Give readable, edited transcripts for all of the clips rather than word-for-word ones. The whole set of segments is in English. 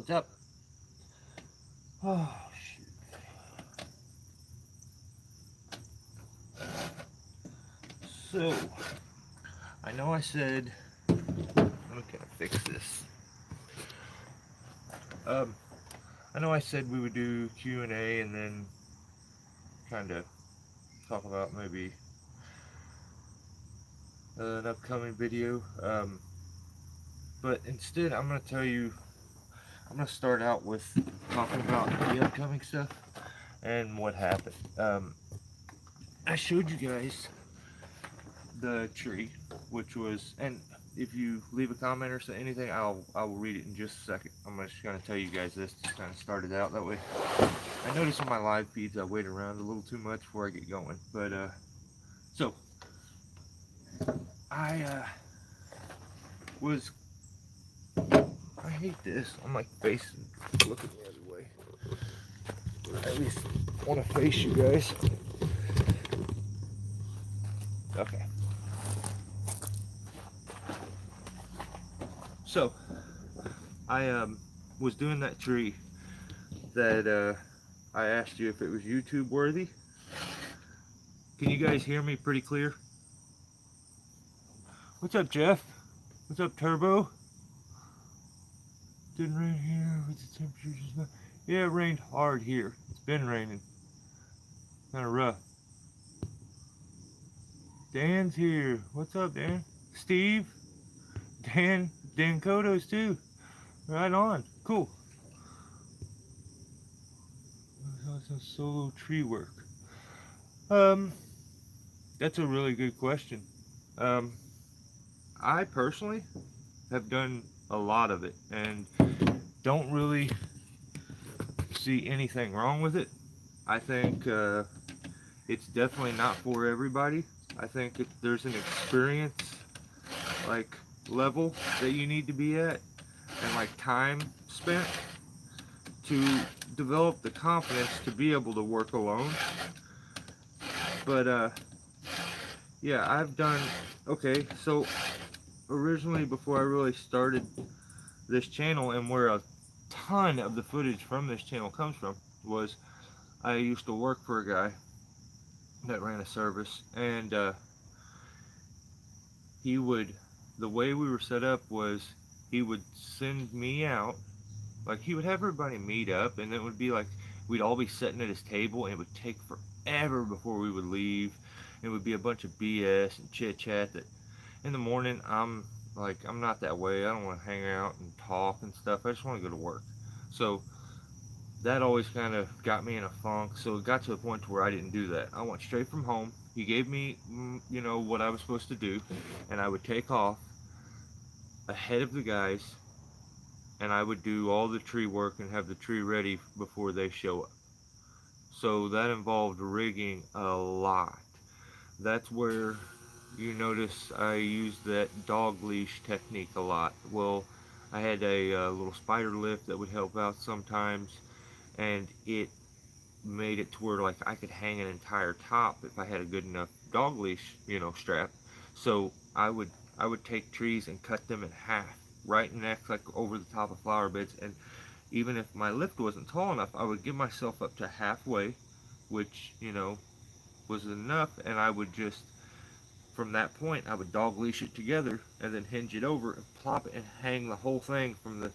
what's up? Oh, shoot. So, I know I said, let me kind of fix this. I know I said we would do Q&A and then kind of talk about maybe an upcoming video. But instead, I'm going to tell you, I'm going to start out with talking about the upcoming stuff and what happened. I showed you guys the tree, which was, and if you leave a comment or say anything, I will read it in just a second. I'm just going to tell you guys this to kind of start it out that way. I notice on my live feeds I wait around a little too much before I get going, but so I hate this. I'm like facing, looking the other way. I at least want to face you guys. Okay. So I was doing that tree that I asked you if it was YouTube worthy. Can you guys hear me pretty clear? What's up, Jeff? What's up, Turbo? Didn't rain here. What's the temperature just now? Yeah, it rained hard here. It's been raining. Kind of rough. Dan's here. What's up, Dan? Steve? Dan Kodos too. Right on. Cool. Some solo tree work. That's a really good question. I personally have done a lot of it and don't really see anything wrong with it. I think it's definitely not for everybody. I think there's an experience like level that you need to be at and like time spent to develop the confidence to be able to work alone. But yeah, I've done, okay, so originally before I really started this channel, and where a ton of the footage from this channel comes from, was I used to work for a guy that ran a service, and he would, the way we were set up was he would send me out, like he would have everybody meet up, and it would be like we'd all be sitting at his table, and it would take forever before we would leave. It would be a bunch of BS and chit chat that in the morning I'm not that way. I don't want to hang out and talk and stuff. I just want to go to work. So that always kind of got me in a funk. So it got to the point to where I didn't do that. I went straight from home. He gave me, you know, what I was supposed to do, and I would take off ahead of the guys, and I would do all the tree work and have the tree ready before they show up. So that involved rigging a lot. That's where you notice I used that dog leash technique a lot. Well, I had a little spider lift that would help out sometimes, and it made it to where like I could hang an entire top if I had a good enough dog leash, you know, strap. So I would take trees and cut them in half, right next, like over the top of flower beds, and even if my lift wasn't tall enough, I would give myself up to halfway, which, you know, was enough, and I would just, from that point, I would dog leash it together and then hinge it over and plop it and hang the whole thing from the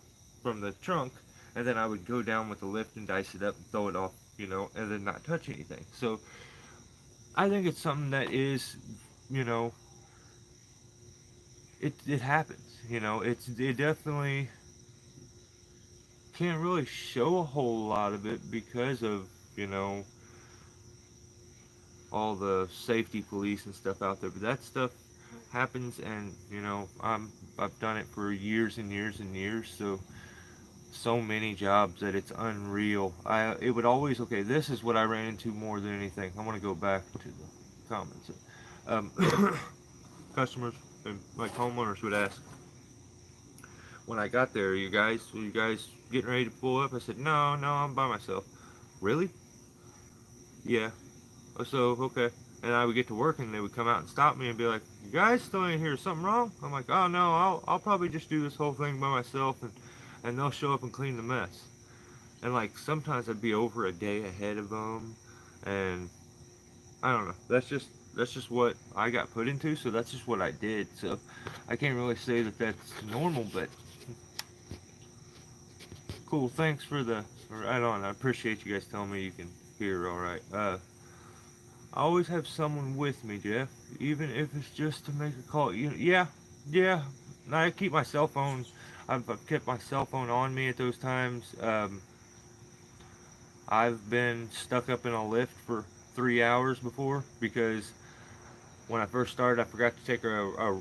trunk, and then I would go down with the lift and dice it up and throw it off, you know, and then not touch anything. So I think it's something that is, you know, it happens, you know, it definitely can't really show a whole lot of it because of, you know, all the safety police and stuff out there, but that stuff happens, and you know, I've done it for years and years and years, so many jobs that it's unreal. It would always, okay, this is what I ran into more than anything. I want to go back to the comments. Customers and like homeowners would ask, when I got there, you guys getting ready to pull up? I said, no, I'm by myself. Really? Yeah. So, okay. And I would get to work, and they would come out and stop me and be like, you guys still ain't here, something wrong? I'm like, oh no, I'll probably just do this whole thing by myself. And and they'll show up and clean the mess. And like sometimes I'd be over a day ahead of them, and I don't know. That's just what I got put into, so that's just what I did. So I can't really say that that's normal, but cool. Thanks for the right on. I appreciate you guys telling me you can hear all right. I always have someone with me, Jeff, even if it's just to make a call. Yeah, yeah. I keep my cell phone. I've kept my cell phone on me at those times. I've been stuck up in a lift for 3 hours before because when I first started, I forgot to take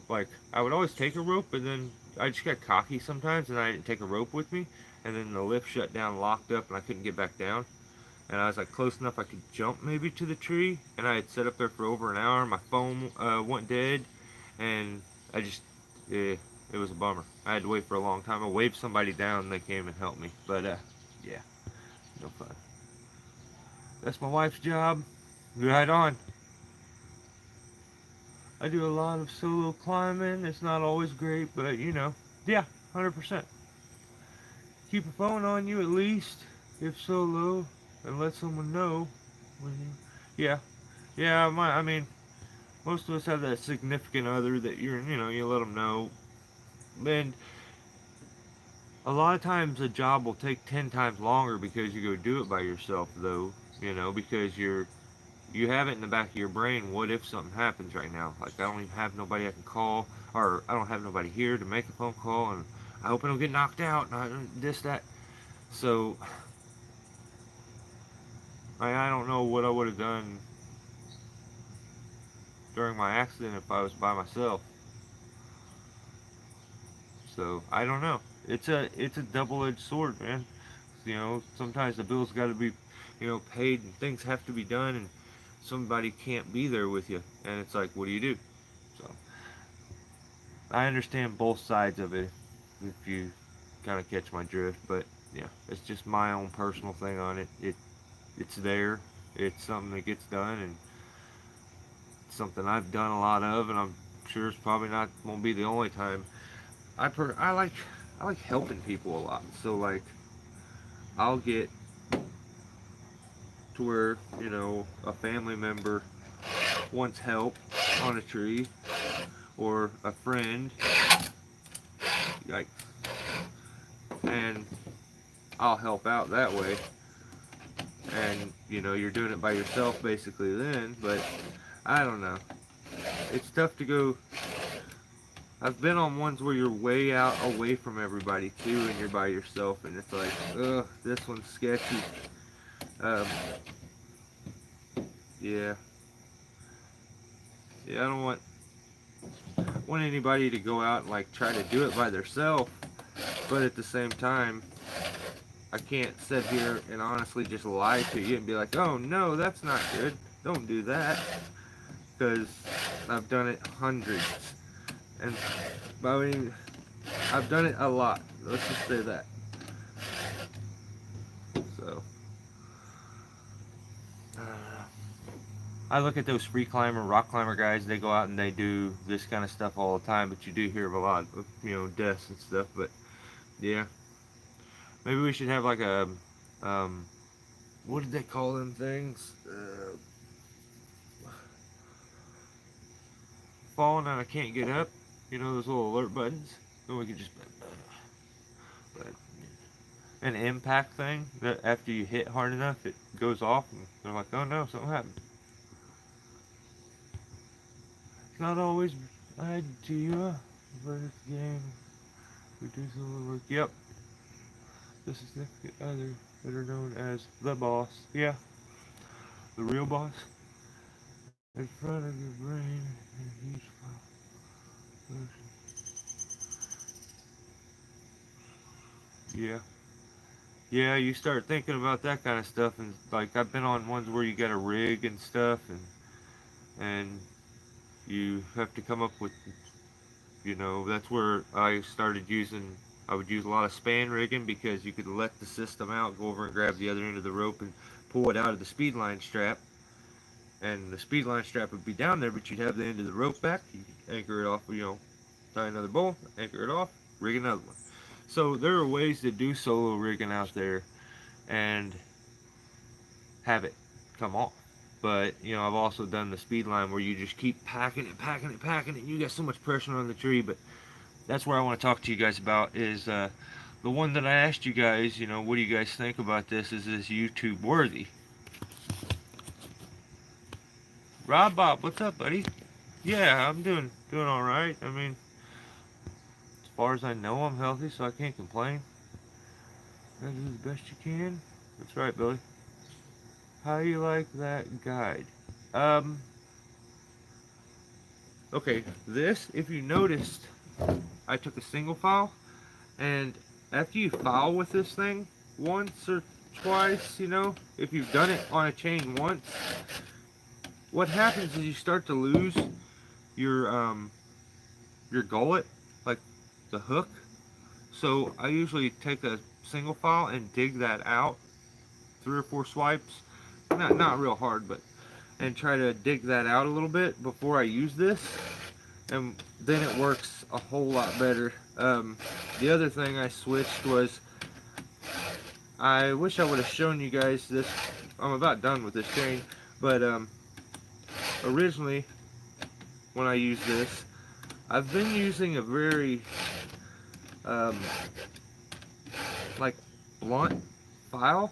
like I would always take a rope, but then I just got cocky sometimes, and I didn't take a rope with me, and then the lift shut down, locked up, and I couldn't get back down. And I was like close enough I could jump maybe to the tree, and I had sat up there for over an hour. My phone went dead, and I just it was a bummer. I had to wait for a long time. I waved somebody down, and they came and helped me. But yeah, no fun. That's my wife's job. Right on. I do a lot of solo climbing. It's not always great, but yeah, 100%. Keep a phone on you at least, if solo, and let someone know when you. Yeah, yeah. I mean, most of us have that significant other that you let them know. And a lot of times a job will take 10 times longer because you go do it by yourself, though. Because you have it in the back of your brain. What if something happens right now? Like I don't even have nobody I can call, or I don't have nobody here to make a phone call, and I hope I don't get knocked out, and this that. So I don't know what I would have done during my accident if I was by myself. So I don't know. It's a double-edged sword, man. Sometimes the bills got to be, paid, and things have to be done, and somebody can't be there with you, and it's like, what do you do? So I understand both sides of it, if you kind of catch my drift, but yeah, it's just my own personal thing on it. It's there. It's something that gets done, and it's something I've done a lot of, and I'm sure it's probably not won't be the only time. I like helping people a lot. So like I'll get to where a family member wants help on a tree, or a friend, like, and I'll help out that way. And you're doing it by yourself basically then, but I don't know. It's tough to go. I've been on ones where you're way out away from everybody too, and you're by yourself, and it's like, ugh, this one's sketchy. Um, yeah, yeah, I don't want anybody to go out and like try to do it by themselves, but at the same time, I can't sit here and honestly just lie to you and be like, oh no, that's not good. Don't do that, because I've done it hundreds, and I mean, I've done it a lot. Let's just say that. So. I look at those free climber, rock climber guys. They go out and they do this kind of stuff all the time, but you do hear of a lot of deaths and stuff. But yeah, maybe we should have like a what did they call them things? Falling and I can't get up. Those little alert buttons. Then we could just but an impact thing that after you hit hard enough, it goes off, and they're like, oh no, something happened. It's not always idea, but it's game. We do some little work. Yep. The significant other that are known as the boss. Yeah. The real boss. In front of your brain and each motion. Yeah. Yeah, you start thinking about that kind of stuff, and like I've been on ones where you got a rig and stuff, and you have to come up with, that's where I started using. I would use a lot of span rigging because you could let the system out, go over and grab the other end of the rope and pull it out of the speed line strap, and the speed line strap would be down there, but you'd have the end of the rope back. You could anchor it off, tie another bolt, anchor it off, rig another one. So there are ways to do solo rigging out there and have it come off. But you know, I've also done the speed line where you just keep packing it, packing it, packing it. And you got so much pressure on the tree. But that's where I want to talk to you guys about is the one that I asked you guys. You know, what do you guys think about this? Is this YouTube worthy? Rob Bob, what's up, buddy? Yeah, I'm doing all right. I mean, as far as I know, I'm healthy, so I can't complain. You do the best you can. That's right, Billy. How you like that guide? Um, okay, this, if you noticed, I took a single file, and after you file with this thing once or twice, you know, if you've done it on a chain once, what happens is you start to lose your gullet, like the hook. So I usually take a single file and dig that out 3 or 4 swipes, not real hard, but and try to dig that out a little bit before I use this, and then it works a whole lot better. The other thing I switched was, I wish I would have shown you guys this. I'm about done with this chain, but originally when I used this, I've been using a very like blunt file.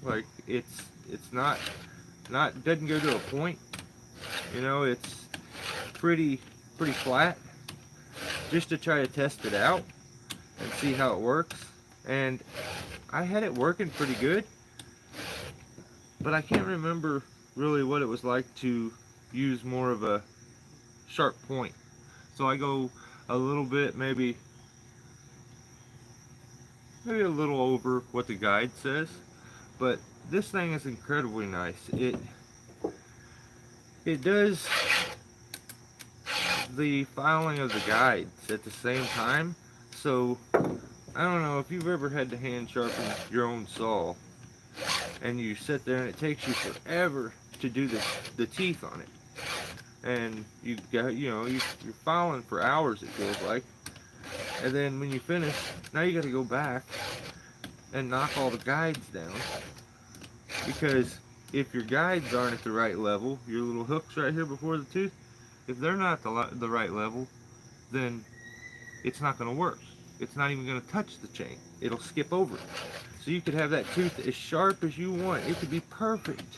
Like it's not doesn't go to a point. You know, it's pretty flat, just to try to test it out and see how it works. And I had it working pretty good, but I can't remember really what it was like to use more of a sharp point. So I go a little bit, maybe a little over what the guide says, but this thing is incredibly nice. It does the filing of the guides at the same time. So I don't know if you've ever had to hand sharpen your own saw and you sit there and it takes you forever to do the teeth on it, and you got, you know, you're filing for hours, it feels like, and then when you finish, now you got to go back and knock all the guides down, because if your guides aren't at the right level, your little hooks right here before the tooth, if they're not the right level, then it's not going to work. It's not even going to touch the chain. It'll skip over it. So you could have that tooth as sharp as you want. It could be perfect.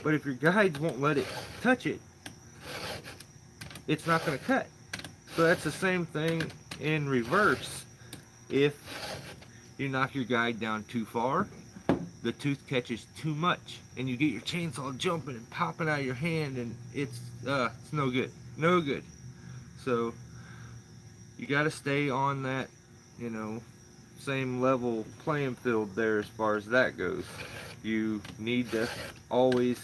But if your guides won't let it touch it, it's not going to cut. So that's the same thing in reverse. If you knock your guide down too far, the tooth catches too much, and you get your chainsaw jumping and popping out of your hand, and it's no good. No good. So you got to stay on that, you know, same level playing field there as far as that goes. You need to always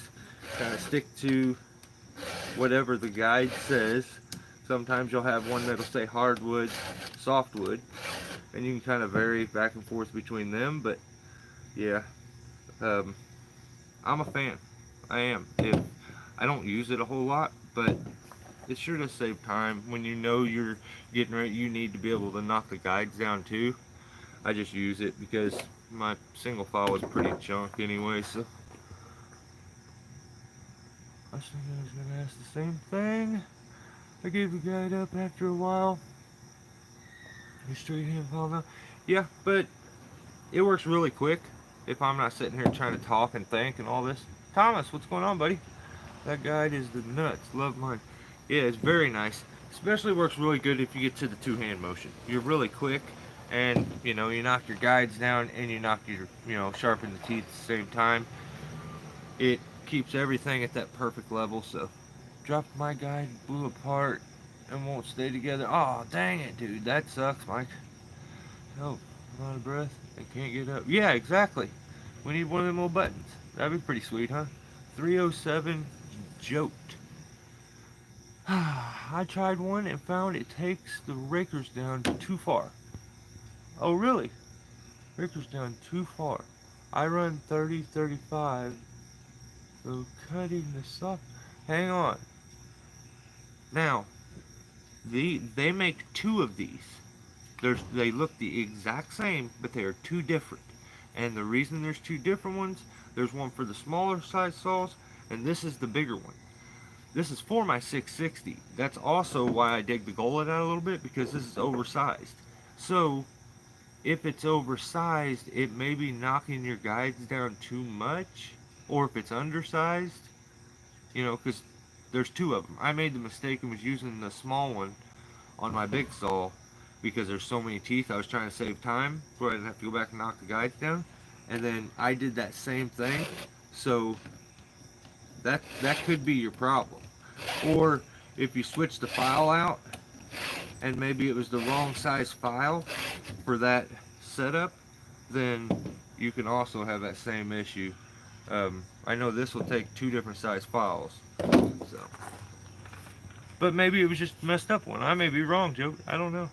kind of stick to whatever the guide says. Sometimes you'll have one that'll say hardwood, softwood, and you can kind of vary back and forth between them. But yeah, I'm a fan. I am. I don't use it a whole lot, but it sure does save time when you know you're getting ready. You need to be able to knock the guides down too. I just use it because my single file was pretty junk anyway. So I was thinking I was gonna ask the same thing. I gave the guide up after a while. You straight hand file now? Yeah, but it works really quick if I'm not sitting here trying to talk and think and all this. Thomas, what's going on, buddy? That guide is the nuts. Love mine. Yeah, it's very nice. Especially works really good if you get to the two-hand motion. You're really quick, and you know, you knock your guides down and you knock your, you know, sharpen the teeth at the same time. It keeps everything at that perfect level. So dropped my guide, blew apart, and won't stay together. Oh, dang it, dude. That sucks, Mike. Oh, I'm out of breath. I can't get up. Yeah, exactly. We need one of them little buttons. That'd be pretty sweet, huh? 307 joked. I tried one and found it takes the rakers down too far. Oh, really? Rakers down too far. I run 30, 35. So cutting the soft. Hang on. Now, they make 2 of these. They look the exact same, but they are two different. And the reason there's two different ones, there's one for the smaller size saws, and this is the bigger one. This is for my 660. That's also why I dig the gullet out a little bit, because this is oversized. So if it's oversized, it may be knocking your guides down too much, or if it's undersized, you know, because there's two of them. I made the mistake and was using the small one on my big saw because there's so many teeth. I was trying to save time so I didn't have to go back and knock the guides down. And then I did that same thing. So that could be your problem. Or if you switch the file out and maybe it was the wrong size file for that setup, then you can also have that same issue. I know this will take two different size files. So, but maybe it was just messed up one. I may be wrong, Joe. I don't know.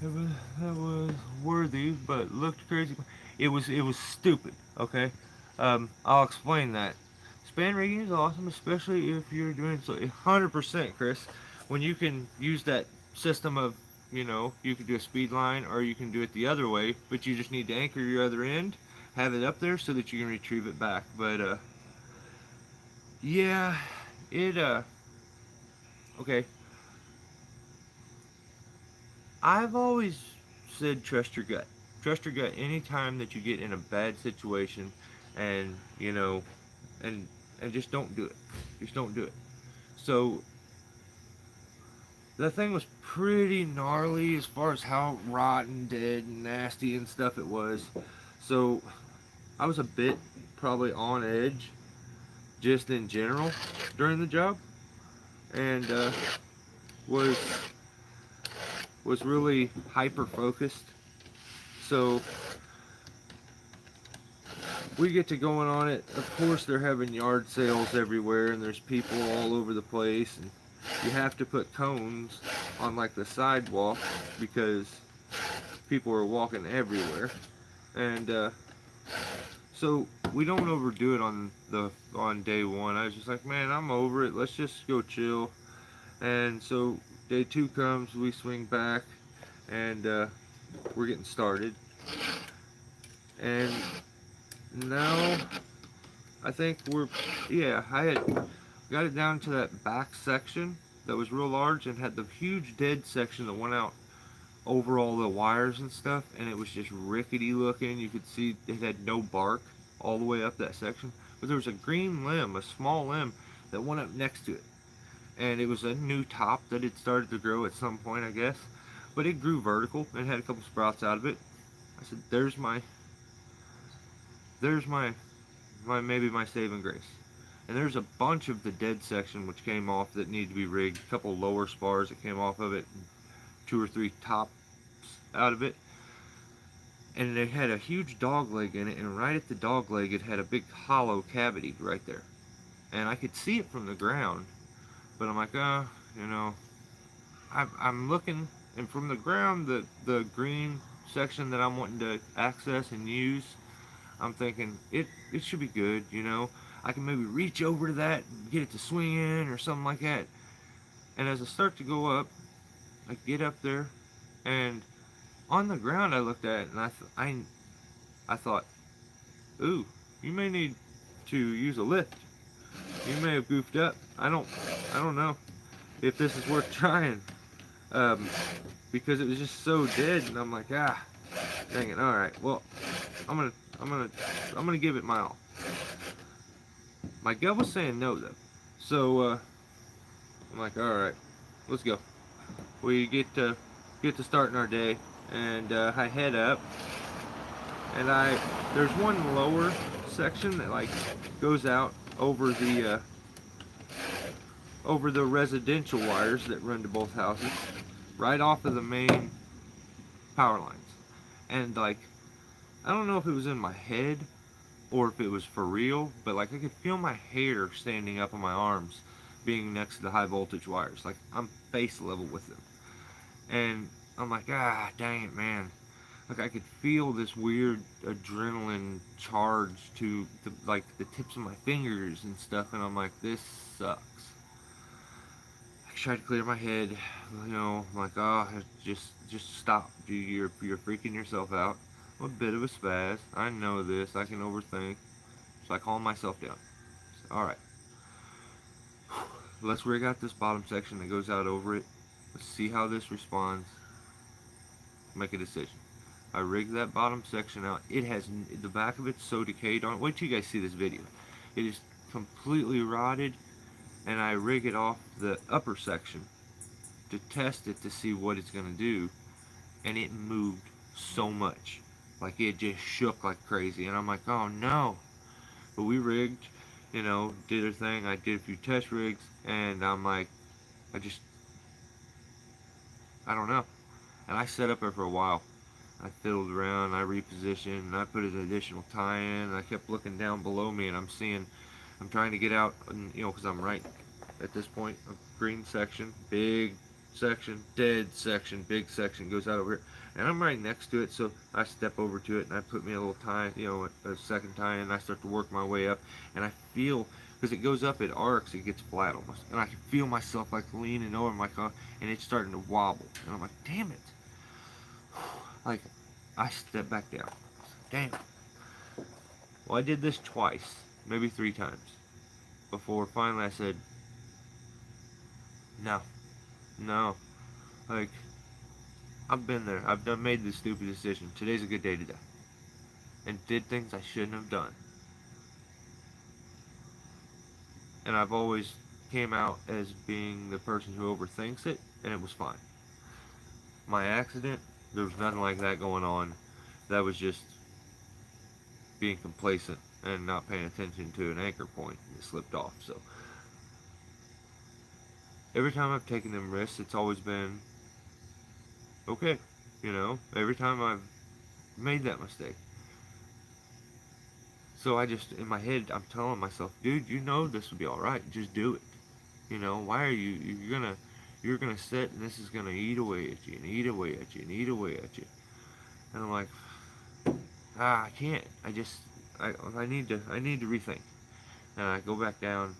That was worthy, but looked crazy. It was stupid. Okay, I'll explain that. Span rigging is awesome, especially if you're doing so 100%, Chris. When you can use that system of, you know, you can do a speed line or you can do it the other way, but you just need to anchor your other end, have it up there so that you can retrieve it back. But yeah, it okay. I've always said trust your gut. Trust your gut anytime that you get in a bad situation, and you know, and and just don't do it. Just don't do it. So the thing was pretty gnarly as far as how rotten, dead, and nasty and stuff it was. So I was a bit probably on edge just in general during the job, and was was really hyper focused. So we get to going on it. Of course, they're having yard sales everywhere, and there's people all over the place, and you have to put cones on like the sidewalk because people are walking everywhere. And so we don't overdo it on day one. I was just like, man, I'm over it. Let's just go chill. And so day two comes, we swing back, and we're getting started. And now I think I had got it down to that back section that was real large and had the huge dead section that went out over all the wires and stuff, and it was just rickety looking. You could see it had no bark all the way up that section, but there was a green limb, a small limb that went up next to it, and it was a new top that had started to grow at some point, I guess, but it grew vertical and had a couple sprouts out of it. I said, there's my maybe my saving grace. And there's a bunch of the dead section which came off that need to be rigged, a couple lower spars that came off of it, and two or three tops out of it. And it had a huge dog leg in it, and right at the dog leg it had a big hollow cavity right there. And I could see it from the ground, but I'm like, you know, I'm looking, and from the ground, the green section that I'm wanting to access and use, I'm thinking it should be good, you know. I can maybe reach over to that and get it to swing in or something like that. And as I start to go up, I get up there, and on the ground I looked at it, and I thought, ooh, you may need to use a lift. You may have goofed up. I don't know if this is worth trying, because it was just so dead, and I'm like, dang it. All right, well, I'm gonna give it my all. My gut was saying no though, so I'm like, all right, let's go. We get to starting our day, and I head up, and there's one lower section that like goes out over the residential wires that run to both houses, right off of the main power lines. And like, I don't know if it was in my head or if it was for real, but like I could feel my hair standing up on my arms being next to the high voltage wires. Like I'm face level with them. And I'm like, dang it, man. Like I could feel this weird adrenaline charge to the tips of my fingers and stuff, and I'm like, this sucks. tried to clear my head. You know, I'm like, oh, just stop. Dude, you're freaking yourself out. I'm a bit of a spaz. I know this. I can overthink. So I calm myself down. So, all right, let's rig out this bottom section that goes out over it. Let's see how this responds. Make a decision. I rigged that bottom section out. It has, the back of it's so decayed on it. Wait till you guys see this video. It is completely rotted, and I rig it off the upper section to test it to see what it's gonna do, and it moved so much. Like, it just shook like crazy, and I'm like, oh no. But we rigged, you know, did our thing. I did a few test rigs, and I'm like, I don't know. And I set up there for a while. I fiddled around, I repositioned, and I put an additional tie in, and I kept looking down below me, and I'm trying to get out, and, you know, because I'm right at this point, a green section, big section, dead section, big section, goes out over here, and I'm right next to it, so I step over to it, and I put me a little tie, you know, a second tie in, and I start to work my way up, and I feel, because it goes up, it arcs, it gets flat almost, and I can feel myself, like, leaning over my car, and it's starting to wobble, and I'm like, damn it. Like, I stepped back down. Damn. Well, I did this twice, maybe 3 times, before finally I said, no, no. Like, I've been there. I've made this stupid decision. Today's a good day to die. And did things I shouldn't have done. And I've always came out as being the person who overthinks it, and it was fine. My accident, there was nothing like that going on. That was just being complacent and not paying attention to an anchor point. It slipped off. So every time I've taken them risks, it's always been okay. You know, every time I've made that mistake. So I just, in my head, I'm telling myself, dude, you know this will be all right. Just do it. You know, why are you're gonna sit, and this is gonna eat away at you and eat away at you and eat away at you. And I'm like, I can't. I need to rethink. And I go back down.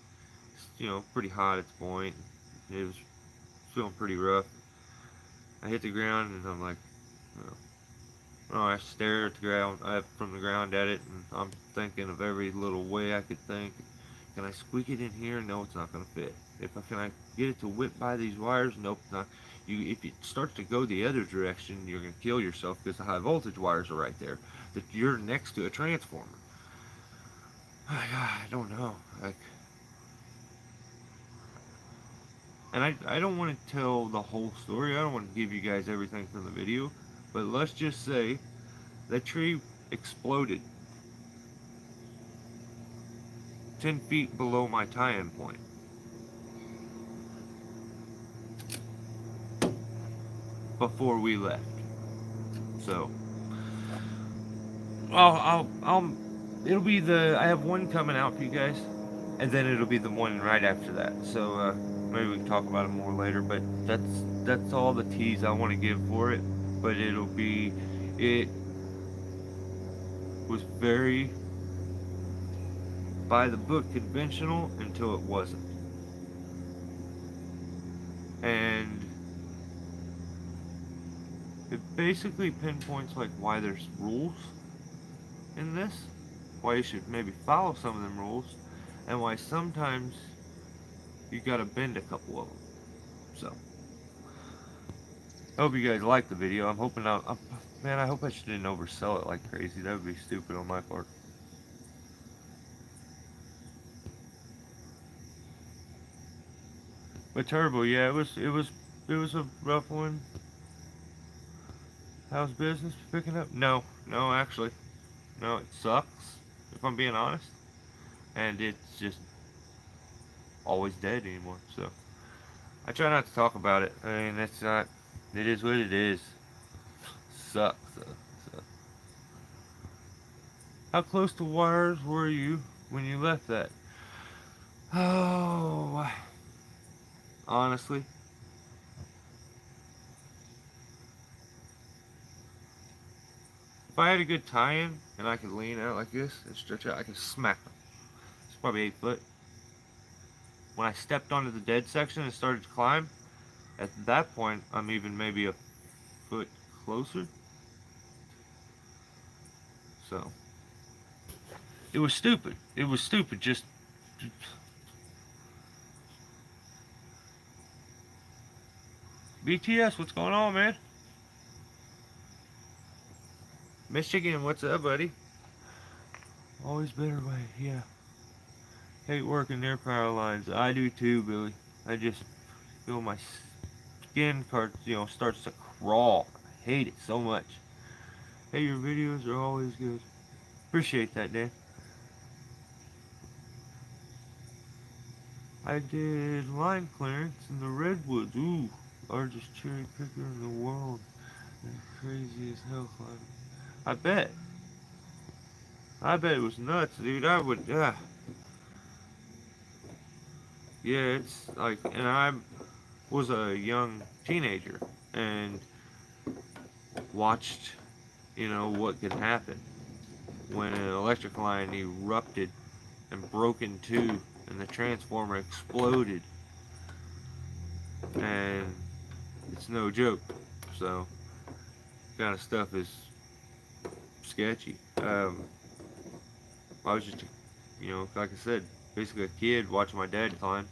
It's, you know, pretty hot at the point. It was feeling pretty rough. I hit the ground, and I'm like, oh, I stare at the ground, from the ground at it, and I'm thinking of every little way I could think. Can I squeak it in here? No, it's not going to fit. Can I get it to whip by these wires? Nope, not. If it starts to go the other direction, you're going to kill yourself because the high voltage wires are right there. That you're next to a transformer. I don't know. And I don't want to tell the whole story. I don't want to give you guys everything from the video. But let's just say that tree exploded 10 feet below my tie-in point. Before we left. So, it'll be I have one coming out for you guys, and then it'll be the one right after that. So, maybe we can talk about it more later, but that's all the tease I want to give for it. But it was very by the book conventional until it wasn't. And it basically pinpoints like why there's rules in this, why you should maybe follow some of them rules, and why sometimes you gotta bend a couple of them. So, I hope you guys liked the video. I'm hoping man, I hope I didn't oversell it like crazy. That would be stupid on my part. But turbo, yeah, it was a rough one. How's business picking up? No, actually. No, it sucks, if I'm being honest. And it's just always dead anymore, so. I try not to talk about it. I mean, it is what it is. Sucks, so. How close to wires were you when you left that? Oh, honestly. If I had a good tie-in and I could lean out like this and stretch out, I could smack them. It's probably 8 foot. when I stepped onto the dead section and started to climb, at that point, I'm even maybe a foot closer. So, it was stupid. It was stupid. Just BTS, what's going on, man? Michigan, what's up, buddy? Always better way, yeah. Hate working their power lines. I do too, Billy. I just feel my skin part, starts to crawl. I hate it so much. Hey, your videos are always good. Appreciate that, Dan. I did line clearance in the redwoods. Ooh, largest cherry picker in the world. And crazy as hell climbing. I bet. I bet it was nuts, dude. I would, yeah, it's like, and I was a young teenager and watched, what could happen when an electric line erupted and broke in two and the transformer exploded. And it's no joke. So, kind of stuff is sketchy. I was just, like I said, basically a kid watching my dad climb.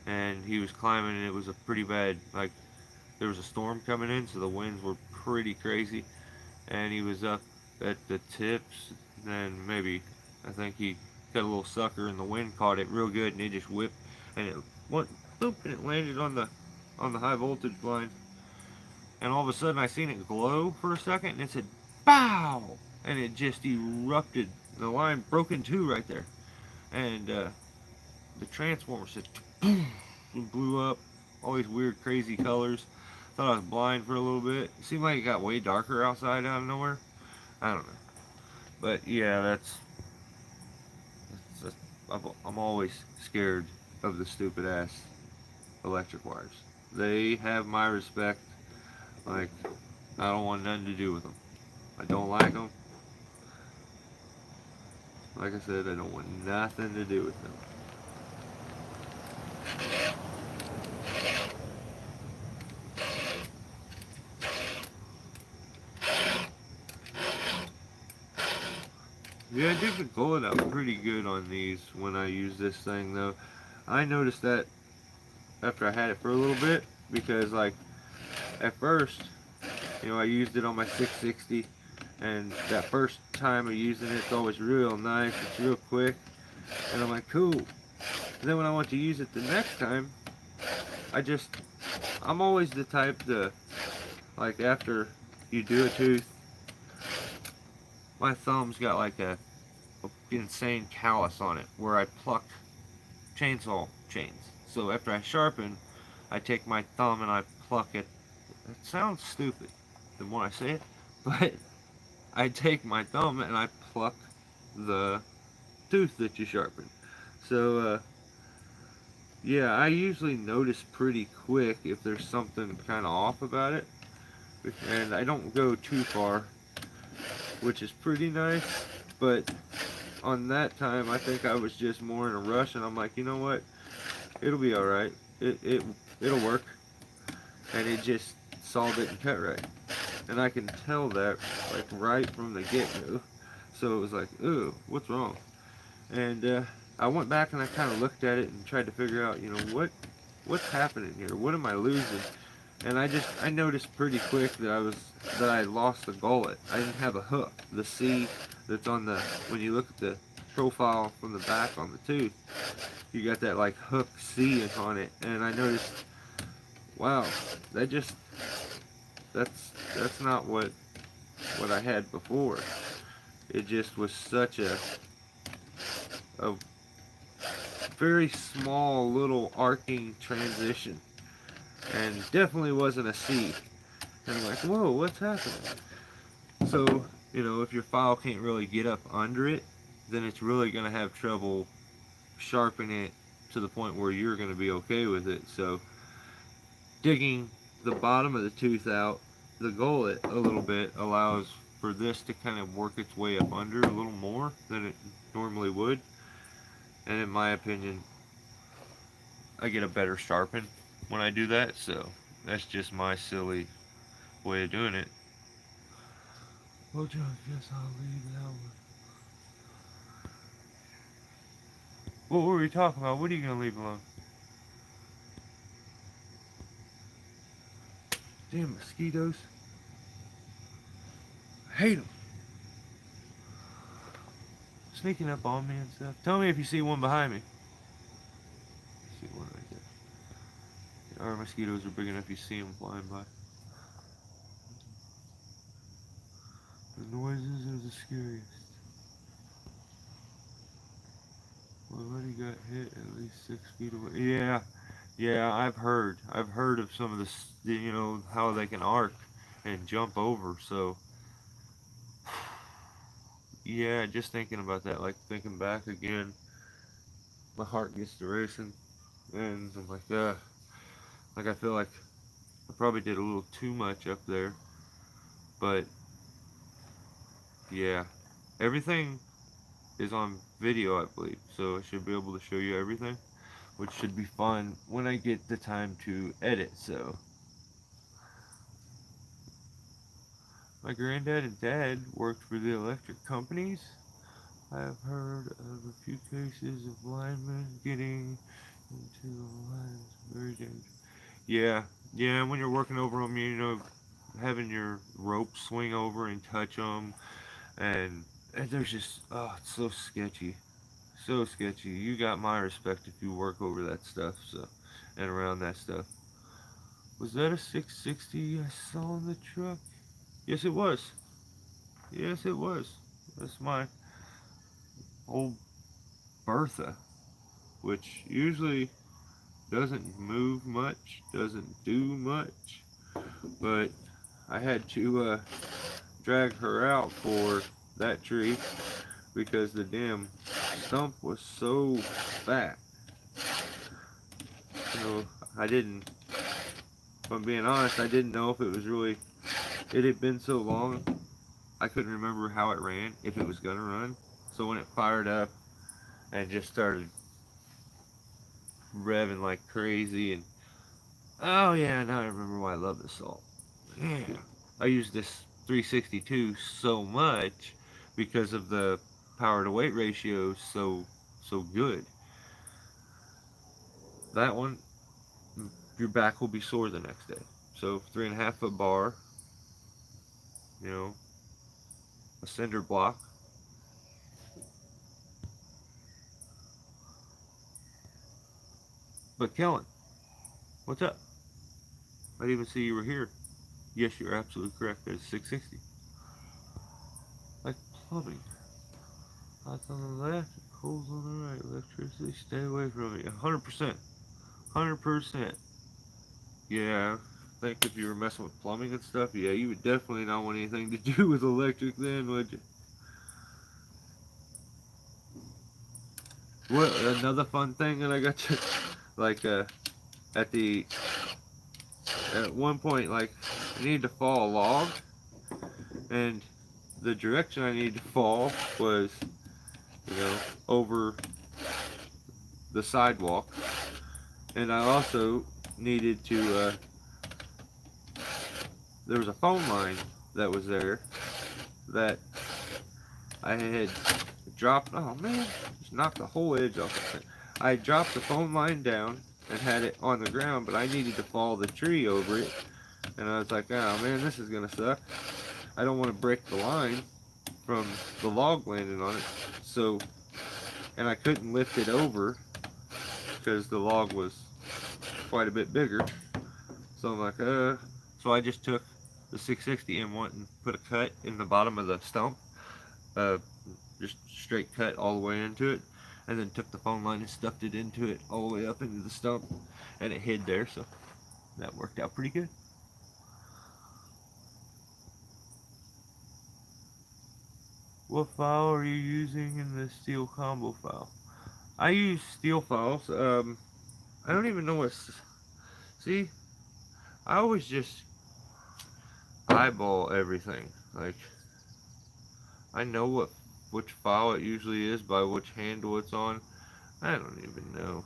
And he was climbing and it was a pretty bad, like, there was a storm coming in, so the winds were pretty crazy. And he was up at the tips, then maybe, I think he got a little sucker and the wind caught it real good and it just whipped and it went boop and it landed on the high voltage line. And all of a sudden I seen it glow for a second and it said bow and it just erupted. The line broke in two right there. And the transformer said boom and blew up. All these weird crazy colors. Thought I was blind for a little bit. It seemed like it got way darker outside out of nowhere. I don't know. But yeah, I'm always scared of the stupid ass electric wires. They have my respect. Like, I don't want nothing to do with them. I don't like them. Like I said, I don't want nothing to do with them. Yeah, I did the bullet out pretty good on these when I use this thing though. I noticed that after I had it for a little bit because like at first, I used it on my 660 and that first time of using it, it's always real nice, it's real quick and I'm like cool. And then when I want to use it the next time, I'm always the type to, like after you do a tooth, my thumb's got like a insane callus on it where I pluck chainsaw chains. So after I sharpen, I take my thumb and I pluck it. It sounds stupid the more I say it, but I take my thumb and I pluck the tooth that you sharpen. So yeah, I usually notice pretty quick if there's something kind of off about it, and I don't go too far, which is pretty nice. But on that time, I think I was just more in a rush, and I'm like, you know what? It'll be all right. It'll work, and it just solved it and cut right. And I can tell that like right from the get-go. So it was like, ooh, what's wrong? And I went back and I kind of looked at it and tried to figure out, what's happening here? What am I losing? And I noticed pretty quick that I lost the gullet. I didn't have a hook. The C that's on the, when you look at the profile from the back on the tooth, you got that like hook C on it. And I noticed, wow, that's not what I had before. It just was such a very small little arcing transition. And definitely wasn't a C. And I'm like, whoa, what's happening? So, if your file can't really get up under it, then it's really going to have trouble sharpening it to the point where you're going to be okay with it. So, digging the bottom of the tooth out, the gullet a little bit, allows for this to kind of work its way up under a little more than it normally would. And in my opinion, I get a better sharpen when I do that, so that's just my silly way of doing it. Well, I guess I'll leave that one. What were we talking about? What are you gonna leave alone? Damn mosquitoes. I hate them. Sneaking up on me and stuff. Tell me if you see one behind me. I see one right there. Our mosquitoes are big enough you see them flying by. The noises are the scariest. Already got hit at least 6 feet away. Yeah, yeah, I've heard of some of this, you know, how they can arc and jump over. So, yeah, just thinking about that, like thinking back again, my heart gets to racing, and I'm like I feel like I probably did a little too much up there, but yeah, everything is on video, I believe, so I should be able to show you everything, which should be fun when I get the time to edit. So my granddad and dad worked for the electric companies. I have heard of a few cases of linemen getting into the lines. Very dangerous. Yeah, yeah, when you're working over them, you know, having your rope swing over and touch them, and there's just, oh, it's so sketchy. So sketchy. You got my respect if you work over that stuff, so, and around that stuff. Was that a 660 I saw in the truck? Yes, it was. Yes, it was. That's my old Bertha, which usually doesn't move much, doesn't do much, but I had to drag her out for that tree because the damn stump was so fat. You know, I didn't, if I'm being honest, I didn't know if it was really, it had been so long, I couldn't remember how it ran, if it was gonna run. So when it fired up and just started revving like crazy, and oh yeah, now I remember why I love this salt. Yeah, I use this 362 so much because of the power to weight ratio so good. That one, your back will be sore the next day. So 3.5 foot bar, you know, a cinder block. But Kellen, what's up? I didn't even see you were here. Yes, you're absolutely correct. There's 660. Like plumbing. Lights on the left, poles on the right. Electricity, stay away from it. 100%. 100%. Yeah, I think if you were messing with plumbing and stuff, yeah, you would definitely not want anything to do with electric then, would you? What, another fun thing that I got to, like, at the, at one point, like, I needed to fall a log, and the direction I needed to fall was, you know, over the sidewalk, and I also needed to, there was a phone line that was there that I had dropped. Oh man, just knocked the whole edge off the thing. I dropped the phone line down and had it on the ground, but I needed to follow the tree over it, and I was like, oh man, this is gonna suck. I don't want to break the line from the log landing on it, so, and I couldn't lift it over because the log was quite a bit bigger. So I'm like, so I just took the 660 and went and put a cut in the bottom of the stump, uh, just straight cut all the way into it, and then took the phone line and stuffed it into it all the way up into the stump, and it hid there, so that worked out pretty good. What file are you using in the steel combo file? I use steel files. I don't even know what's. See, I always just eyeball everything. Like, I know which file it usually is by which handle it's on. I don't even know.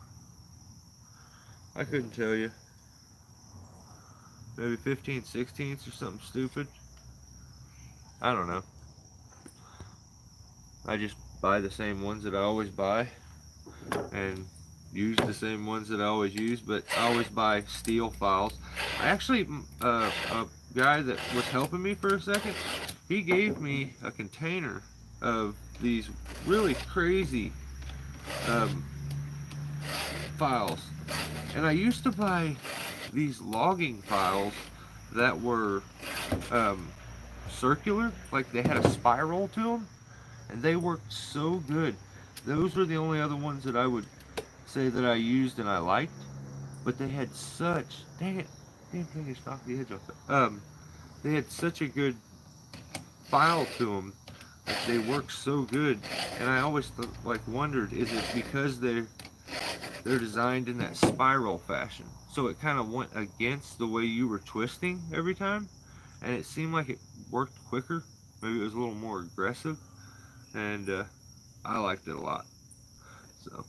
I couldn't tell you. Maybe 15/16 or something stupid. I don't know. I just buy the same ones that I always buy and use the same ones that I always use, but I always buy steel files. I actually, a guy that was helping me for a second, he gave me a container of these really crazy um, files. And I used to buy these logging files that were circular, like they had a spiral to them, and they worked so good. Those were the only other ones that I would say that I used and I liked, but they had such, dang it, dang thing just knocked the edge off it. They had such a good file to them. Like they worked so good, and I always like wondered, is it because they're designed in that spiral fashion, so it kind of went against the way you were twisting every time, and it seemed like it worked quicker. Maybe it was a little more aggressive, and I liked it a lot. So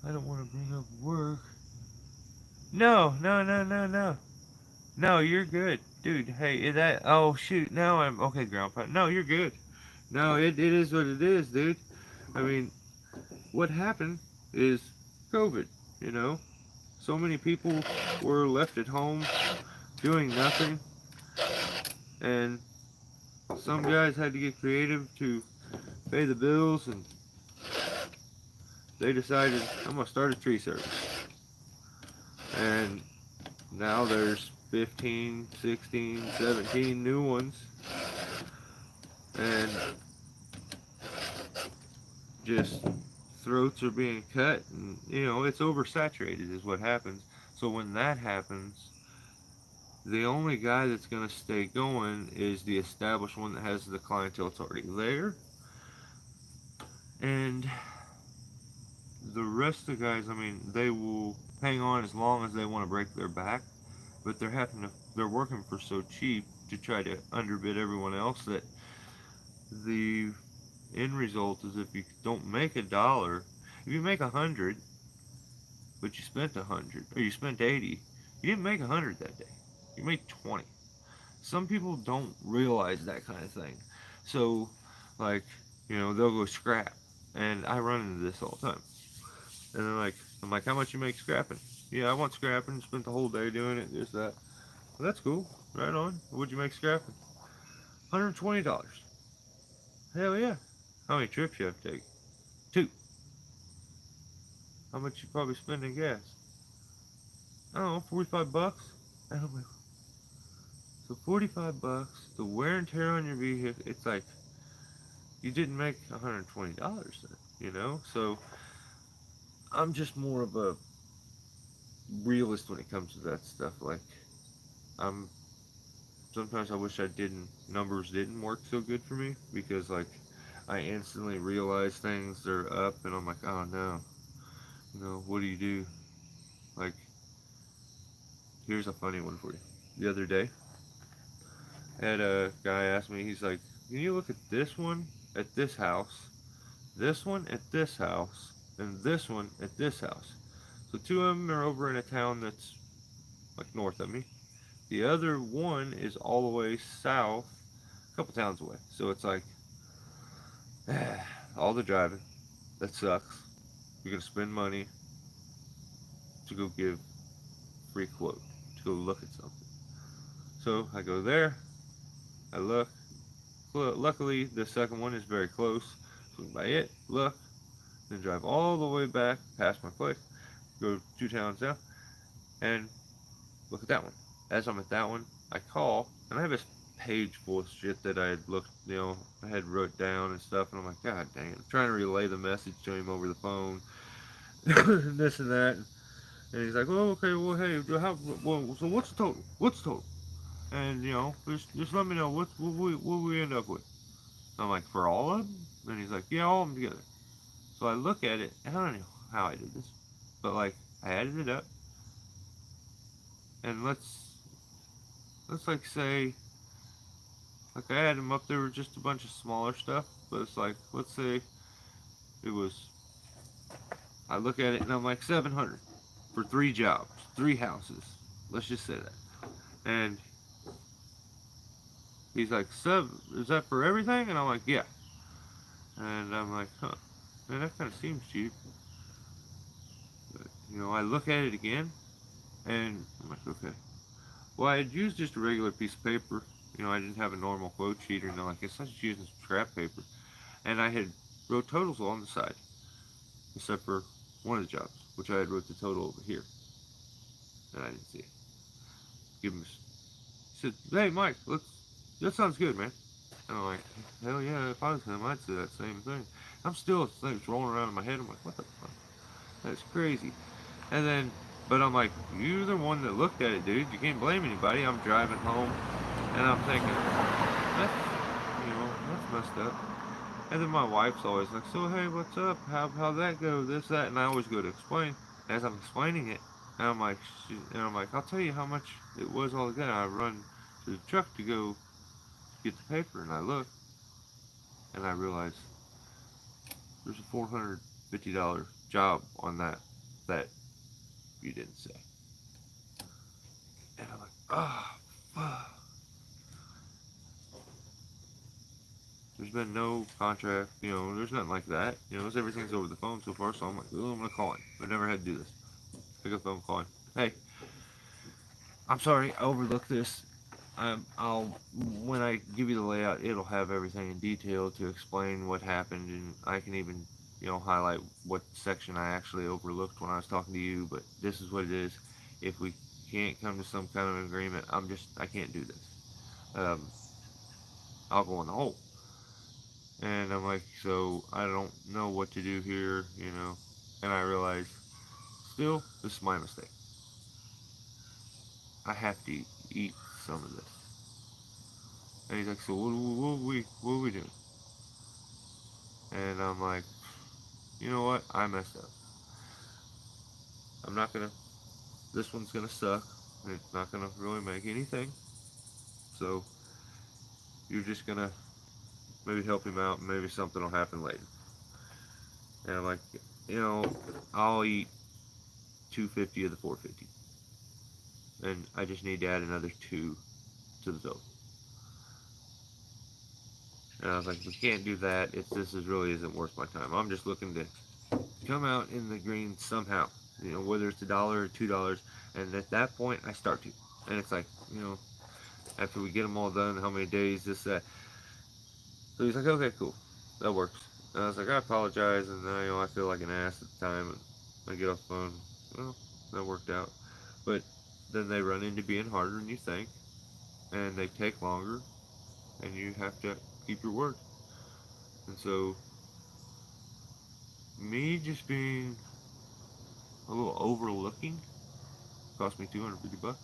I don't want to bring up work. No, no, no, no, no. No, you're good. Dude, hey, is that, oh shoot, now I'm, okay, Grandpa. No, you're good. No, it is what it is, dude. I mean, what happened is COVID, you know? So many people were left at home doing nothing, and some guys had to get creative to pay the bills, and they decided, I'm gonna start a tree service. And now there's 15, 16, 17 new ones, and just throats are being cut, and you know, it's oversaturated is what happens. So when that happens, the only guy that's going to stay going is the established one that has the clientele that's already there, and the rest of the guys, I mean, they will hang on as long as they want to break their back, but they're working for so cheap to try to underbid everyone else that the end result is, if you don't make $1, if you make 100, but you spent 100, or you spent 80, you didn't make 100 that day. You made 20. Some people don't realize that kind of thing. So, like, you know, they'll go scrap, and I run into this all the time. And I'm like, how much you make scrapping? Yeah, I want scrapping. Spent the whole day doing it. This, that. Well, that's cool. Right on. What'd you make scrapping? $120. Hell yeah. How many trips you have to take? 2. How much you probably spend in gas? I don't know, 45 bucks? And I'm like, so 45 bucks, the wear and tear on your vehicle, it's like, you didn't make $120 then, you know? So, I'm just more of a realist when it comes to that stuff. Like, I'm, sometimes I wish numbers didn't work so good for me, because like, I instantly realize things are up, and I'm like, oh no, you know, what do you do? Like, here's a funny one for you. The other day, I had a guy ask me, he's like, can you look at this one at this house, this one at this house, and this one at this house? So 2 of them are over in a town that's like north of me. The other one is all the way south, a couple towns away. So it's like, all the driving, that sucks. You're gonna spend money to go give free quote, to go look at something. So I go there, I look. Luckily, the second one is very close. Swing by it, look, then drive all the way back past my place, go 2 towns down, and look at that one. As I'm at that one, I call, and I have this page full of shit that I had looked, you know, I had wrote down and stuff, and I'm like, God dang it, I'm trying to relay the message to him over the phone, and this and that, and he's like, well, okay, well, hey, so what's the total? What's the total? And, you know, just let me know, what we end up with. I'm like, for all of them? And he's like, yeah, all of them together. So I look at it, and I don't know how I did this, but like, I added it up, and let's like say, like I had them up there with just a bunch of smaller stuff, but it's like, let's say It was, I look at it and I'm like 700 for 3 jobs, 3 houses. Let's just say that. And he's like, is that for everything? And I'm like, yeah. And I'm like, huh, man, that kind of seems cheap. But, I look at it again, and I'm like, okay. Well, I had used just a regular piece of paper. I didn't have a normal quote sheet or nothing. I guess I was using some scrap paper. And I had wrote totals on the side, except for one of the jobs, which I had wrote the total over here. And I didn't see it. Give him said, hey, Mike, that sounds good, man. And I'm like, hell yeah, if I was him, I'd say that same thing. I'm still, things rolling around in my head. I'm like, what the fuck? That's crazy. And then, but I'm like, you're the one that looked at it, dude. You can't blame anybody. I'm driving home, and I'm thinking, that's messed up. And then my wife's always like, so hey, what's up? How'd that go? This, that, and I always go to explain. As I'm explaining it, and I'm like, I'll tell you how much it was all together. I run to the truck to go get the paper, and I look, and I realize there's a $450 job on that you didn't say. And I'm like, oh, fuck. There's been no contract, there's nothing like that. Everything's over the phone so far, so I'm like, oh, I'm gonna call him. I never had to do this. Pick up the phone, call him. Hey, I'm sorry, I overlooked this. When I give you the layout, it'll have everything in detail to explain what happened, and I can even, highlight what section I actually overlooked when I was talking to you, but this is what it is. If we can't come to some kind of agreement, I can't do this. I'll go in the hole. And I'm like, so I don't know what to do here, and I realize, still, this is my mistake. I have to eat some of this. And he's like, so what are we doing? And I'm like, you know what? I messed up. I'm not gonna, this one's gonna suck. It's not gonna really make anything. So, you're just gonna maybe help him out, and maybe something will happen later. And I'm like, I'll eat 250 of the 450. And I just need to add another 2 to the total. And I was like, we can't do that. This really isn't worth my time. I'm just looking to come out in the green somehow. Whether it's $1 or $2. And at that point, I start to. And it's like, after we get them all done, how many days, this, that. So he's like, okay, cool. That works. And I was like, I apologize. And I feel like an ass at the time. And I get off the phone. Well, that worked out. But then they run into being harder than you think. And they take longer. And you have to keep your word. And so, me just being a little overlooking cost me $250.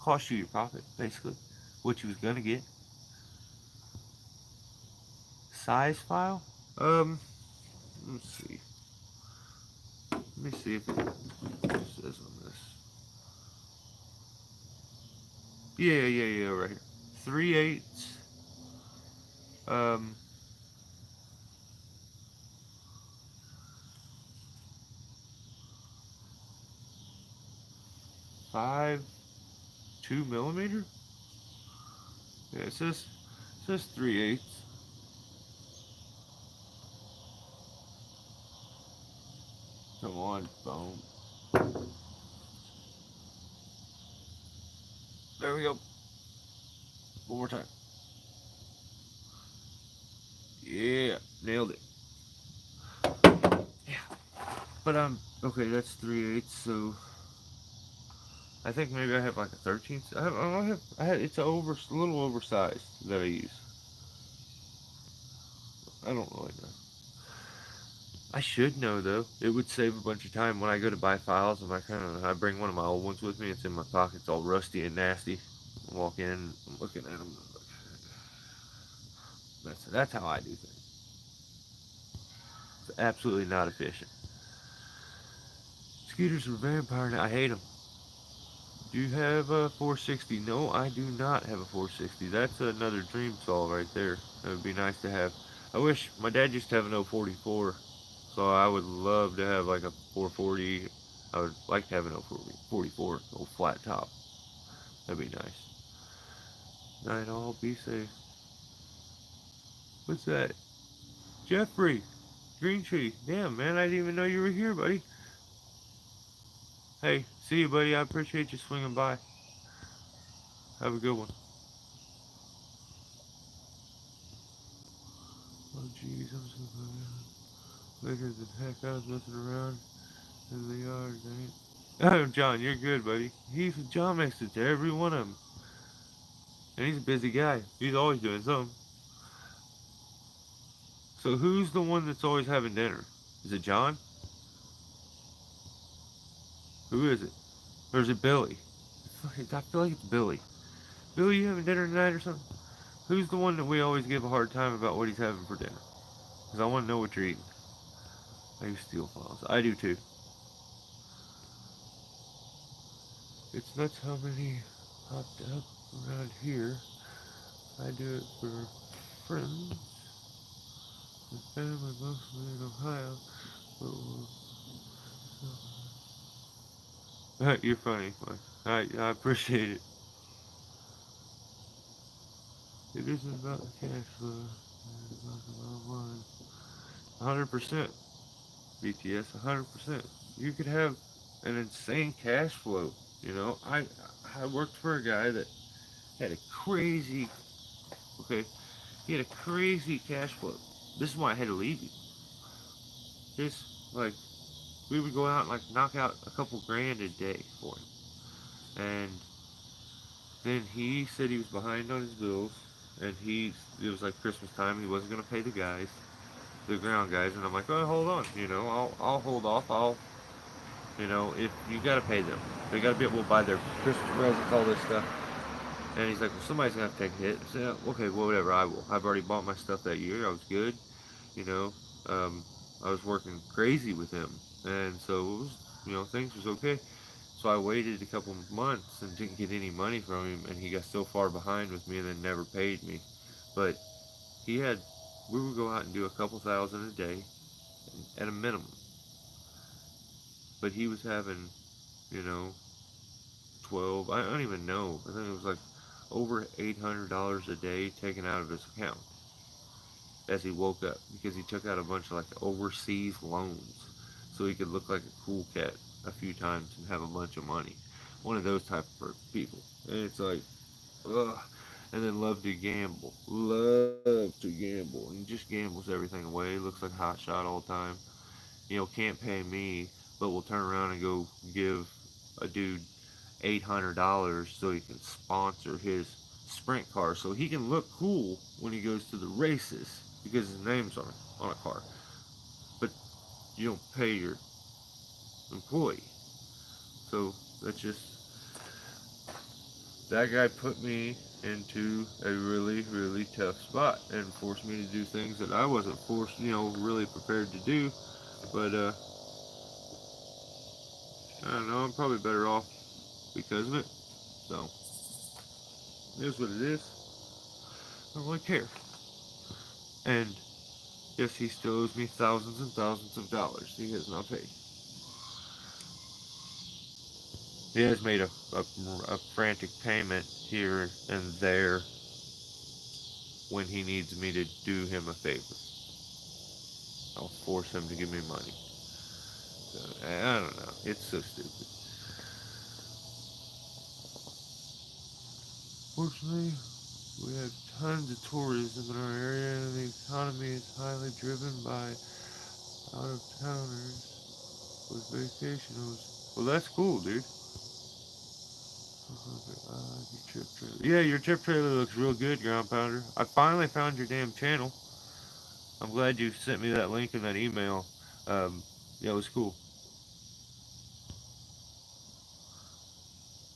Cost you your profit, basically. What you was gonna get. Size file? Let's see. Let me see if it says on this. Yeah, right here. 3/8. 5.2 millimeter. Yeah, it says 3/8. Come on, phone. There we go. One more time. Yeah, nailed it. Yeah. But okay, that's 3/8. So I think maybe I have like a 13th. It's a little oversized that I use. I don't really know. I should know though. It would save a bunch of time when I go to buy files. And I bring one of my old ones with me. It's in my pocket. It's all rusty and nasty. I walk in, I'm looking at them. That's how I do things. It's absolutely not efficient. Scooters are vampire now. I hate them. Do you have a 460? No, I do not have a 460. That's another dream solve right there. It would be nice to have. I wish my dad used to have an 044, so I would love to have like a 440. I would like to have an 044, old flat top. That'd be nice. Night all, be safe. What's that? Jeffrey, Green Tree. Damn, man, I didn't even know you were here, buddy. Hey, see you, buddy. I appreciate you swinging by. Have a good one. Oh, jeez, I'm so glad. Later than heck, I was messing around in the yard, dang. Oh, John, you're good, buddy. John makes it to every one of them. And he's a busy guy. He's always doing something. So who's the one that's always having dinner? Is it John? Who is it? Or is it Billy? I feel like it's Billy. Billy, you having dinner tonight or something? Who's the one that we always give a hard time about what he's having for dinner? Because I want to know what you're eating. I use steel files. I do too. It's nuts how many popped up around here. I do it for friends and family, mostly in Ohio. But you're funny, Mike. I appreciate it. It isn't about the cash flow. It's about the bottom line. 100%. BTS, 100%. You could have an insane cash flow. You know, I worked for a guy that had a crazy, okay, he had a crazy cash flow. This is why I had to leave him. His, like, we would go out and, like, knock out a couple grand a day for him. And then he said he was behind on his bills. And it was like Christmas time, he wasn't going to pay the guys, the ground guys. And I'm like, oh, hold on, you know, I'll hold off. You know, if you got to pay them. They got to be able to buy their Christmas presents, all this stuff. And he's like, well, somebody's going to have to take a hit. I said, yeah, okay, well, whatever, I will. I've already bought my stuff that year. I was good. You know, I was working crazy with him. And so, it was, you know, things was okay. So I waited a couple months and didn't get any money from him. And he got so far behind with me and then never paid me. But we would go out and do a couple thousand a day at a minimum. But he was having, you know, 12, I don't even know. I think it was like over $800 a day taken out of his account as he woke up because he took out a bunch of like overseas loans so he could look like a cool cat a few times and have a bunch of money. One of those type of people. And it's like, ugh. And then love to gamble. Love to gamble. And just gambles everything away. Looks like a hot shot all the time. You know, can't pay me, but will turn around and go give a dude $800 so he can sponsor his sprint car so he can look cool when he goes to the races because his name's on a car. But you don't pay your employee. So that's just, that guy put me into a really, really tough spot and forced me to do things that I wasn't forced, you know, really prepared to do. But I don't know, I'm probably better off because of it. So, it is what it is. I don't really care. And yes, he still owes me thousands and thousands of dollars. He has not paid. He has made a frantic payment here and there when he needs me to do him a favor. I'll force him to give me money. So, I don't know. It's so stupid. Fortunately, we have tons of tourism in our area, and the economy is highly driven by out-of-towners with vacationers. Well, that's cool, dude. Your trip trailer. Yeah, your trip trailer looks real good, Ground Pounder. I finally found your damn channel. I'm glad you sent me that link in that email. Yeah, it was cool.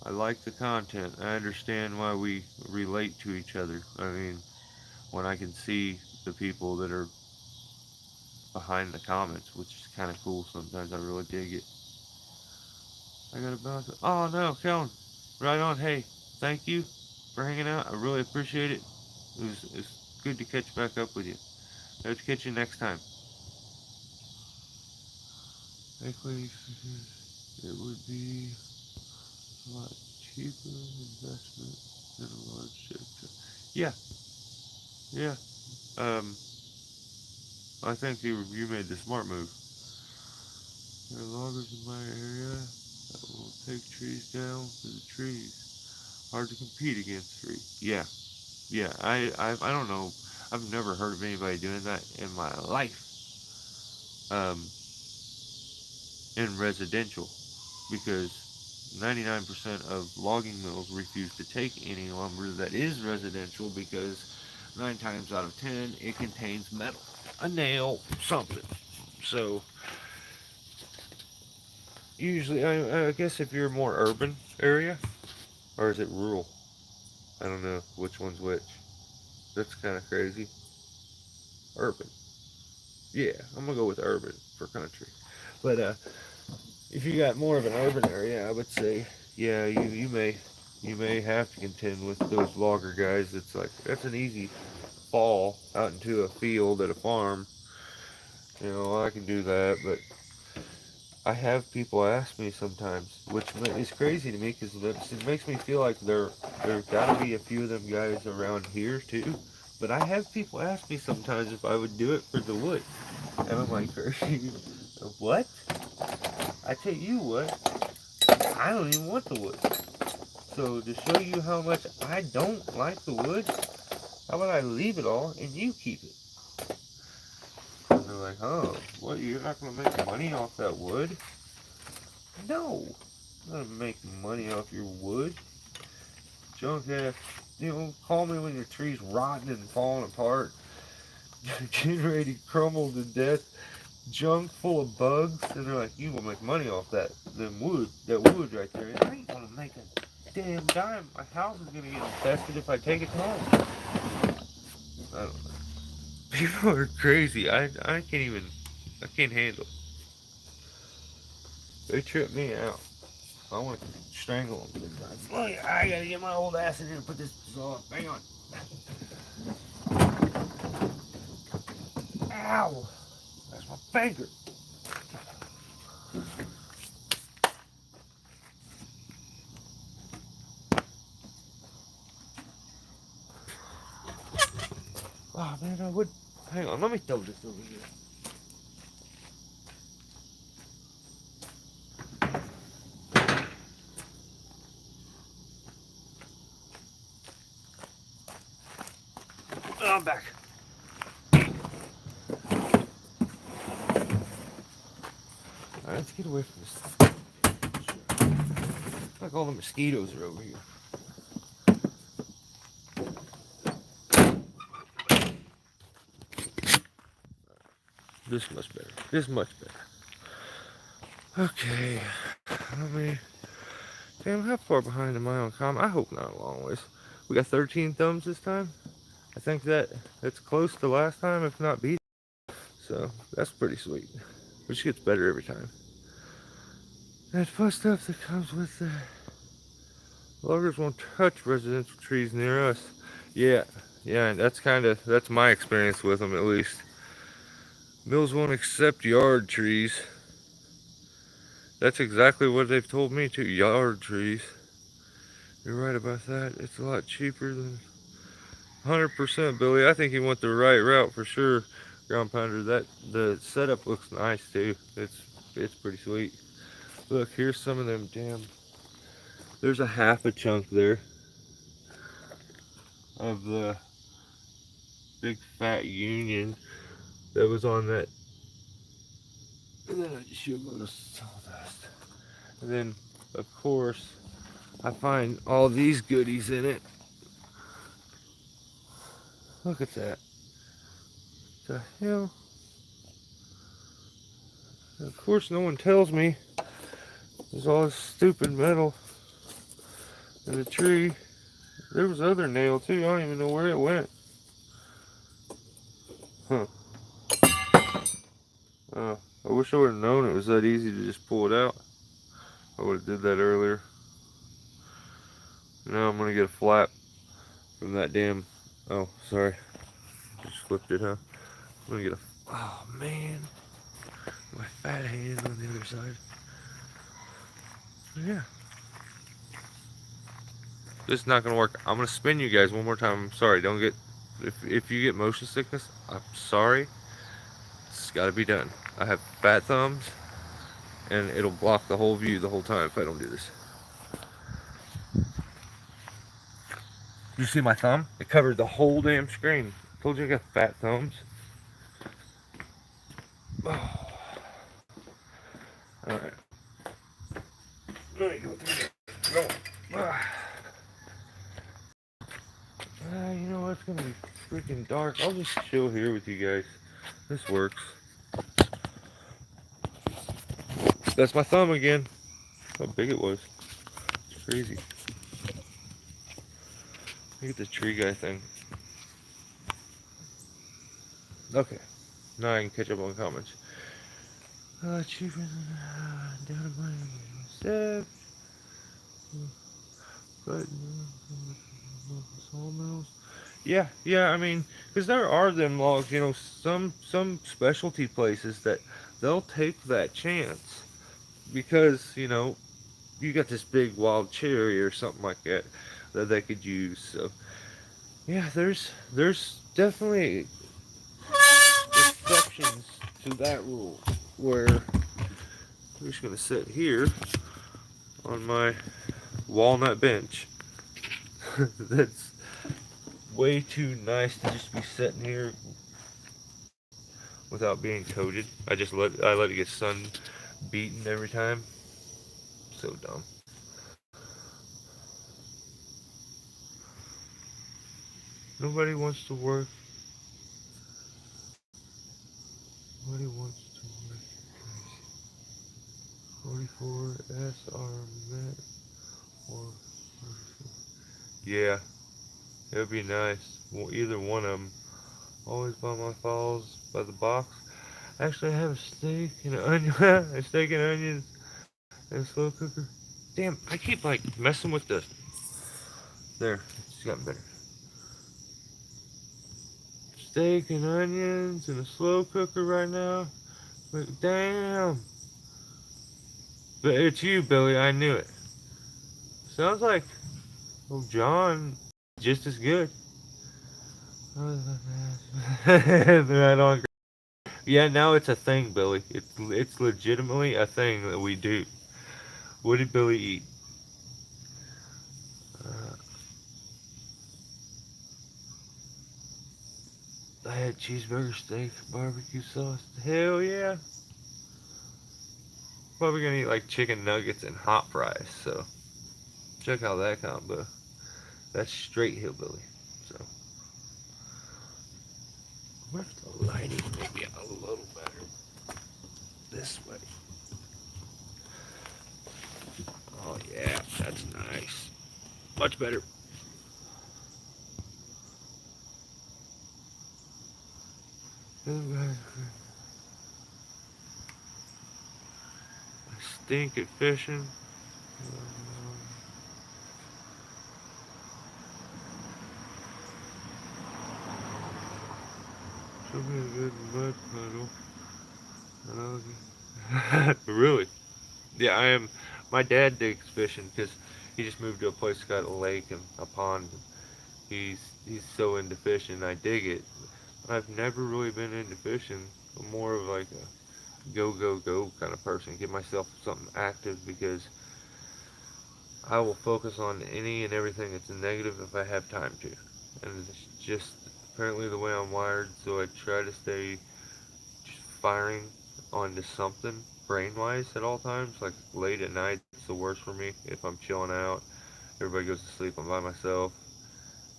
I like the content. I understand why we relate to each other. I mean, when I can see the people that are behind the comments, which is kind of cool sometimes. I really dig it. I gotta bounce it. Oh no, Kellen. Right on. Hey, thank you for hanging out. I really appreciate it. It's good to catch back up with you. Let's catch you next time. Likely, it would be a lot cheaper investment than a large ship. Yeah, yeah. Um, I think you made the smart move. There are loggers in my area that will take trees down for the trees. Hard to compete against three. Yeah, yeah. I don't know. I've never heard of anybody doing that in my life. Um, in residential, because 99% of logging mills refuse to take any lumber that is residential because 9 times out of 10 it contains metal, a nail, something. So usually, I guess if you're a more urban area, or is it rural? I don't know which one's which. That's kind of crazy. Urban. Yeah, I'm gonna go with urban for country. But if you got more of an urban area, I would say, yeah, you may have to contend with those logger guys. It's like that's an easy fall out into a field at a farm. You know, I can do that, but I have people ask me sometimes, which is crazy to me because it makes me feel like there got to be a few of them guys around here too. But I have people ask me sometimes if I would do it for the wood, and I'm like, what? I tell you what, I don't even want the wood. So to show you how much I don't like the wood, how about I leave it all and you keep it? And they're like, oh, what? You're not gonna make money off that wood? No, I'm not gonna make money off your wood. Junk ass, call me when your tree's rotting and falling apart, getting ready to crumble to death, junk full of bugs, and they're like, you will make money off that wood right there. And I ain't gonna make a damn dime. My house is gonna get infested if I take it home. I don't know. People are crazy. I can't even, I can't handle it. They trip me out. I want to strangle them sometimes. Look, I gotta get my old ass in here and put this on. Hang on. Ow! That's my finger. Oh man, I would. Hang on, let me throw this over here. Oh, I'm back. Alright, let's get away from this. Like all the mosquitoes are over here. This is much better. This is much better. Okay, let me. Damn, how far behind am I on comment? I hope not a long ways. We got 13 thumbs this time. I think that's close to last time, if not beat. So that's pretty sweet. Which gets better every time. That fun stuff that comes with the loggers won't touch residential trees near us. Yeah, yeah, that's my experience with them at least. Mills won't accept yard trees. That's exactly what they've told me too. Yard trees. You're right about that. It's a lot cheaper than 100%, Billy. I think you went the right route for sure, ground pounder. That the setup looks nice too. It's pretty sweet. Look, here's some of them damn. There's a half a chunk there of the big fat union that was on that. And then I just shoot a little sawdust. And then, of course, I find all these goodies in it. Look at that. The hell? And of course, no one tells me there's all this stupid metal in the tree. There was other nail too. I don't even know where it went. Huh. I wish I would have known it was that easy to just pull it out. I would have did that earlier. Now I'm gonna get a flap from that damn. Oh, sorry. Just flipped it, huh? I'm gonna get a, oh man, my fat hand on the other side. Yeah. This is not gonna work. I'm gonna spin you guys one more time. I'm sorry. Don't get, if you get motion sickness, I'm sorry. It's gotta be done. I have fat thumbs, and it'll block the whole view the whole time if I don't do this. You see my thumb? It covered the whole damn screen. Told you I got fat thumbs. Oh. Alright. Let me go through there. Go. You know what? It's gonna be freaking dark. I'll just chill here with you guys. This works. That's my thumb again. How big it was. It's crazy. Look at the tree guy thing. Okay. Now I can catch up on comments. Cheaper than down to my step. But sawmills. Yeah, I mean, because there are them logs, you know, some specialty places that they'll take that chance because, you know, you got this big wild cherry or something like that that they could use. So yeah, there's definitely exceptions to that rule where I'm just gonna sit here on my walnut bench. That's way too nice to just be sitting here without being coated. I let it get sun beaten every time. So dumb. Nobody wants to work. Nobody wants to work. 44 SR met or 44. Yeah, it would be nice. Well, either one of them. Always buy my files by the box. Actually, I have a steak and an onion, a steak and onions, and a slow cooker. Damn, I keep like messing with the. There, it's gotten better. Steak and onions and a slow cooker right now. But damn. But it's you, Billy. I knew it. Sounds like, oh, John, just as good. Right on. Yeah, now it's a thing, Billy. It's legitimately a thing that we do. What did Billy eat? I had cheeseburger, steak, barbecue sauce. Hell yeah. Probably gonna eat like chicken nuggets and hot fries. So check out that combo. That's straight hillbilly. So what if the lighting maybe a little better this way? Oh yeah, that's nice. Much better. I stink at fishing. Show me a good mud puddle. Really? Yeah, I am. My dad digs fishing because he just moved to a place that's got a lake and a pond. He's so into fishing. I dig it. I've never really been into fishing. I'm more of like a go kind of person. Give myself something active because I will focus on any and everything that's negative if I have time to. And it's just apparently the way I'm wired, so I try to stay just firing onto something brain-wise at all times. Like late at night, it's the worst for me. If I'm chilling out, everybody goes to sleep, I'm by myself,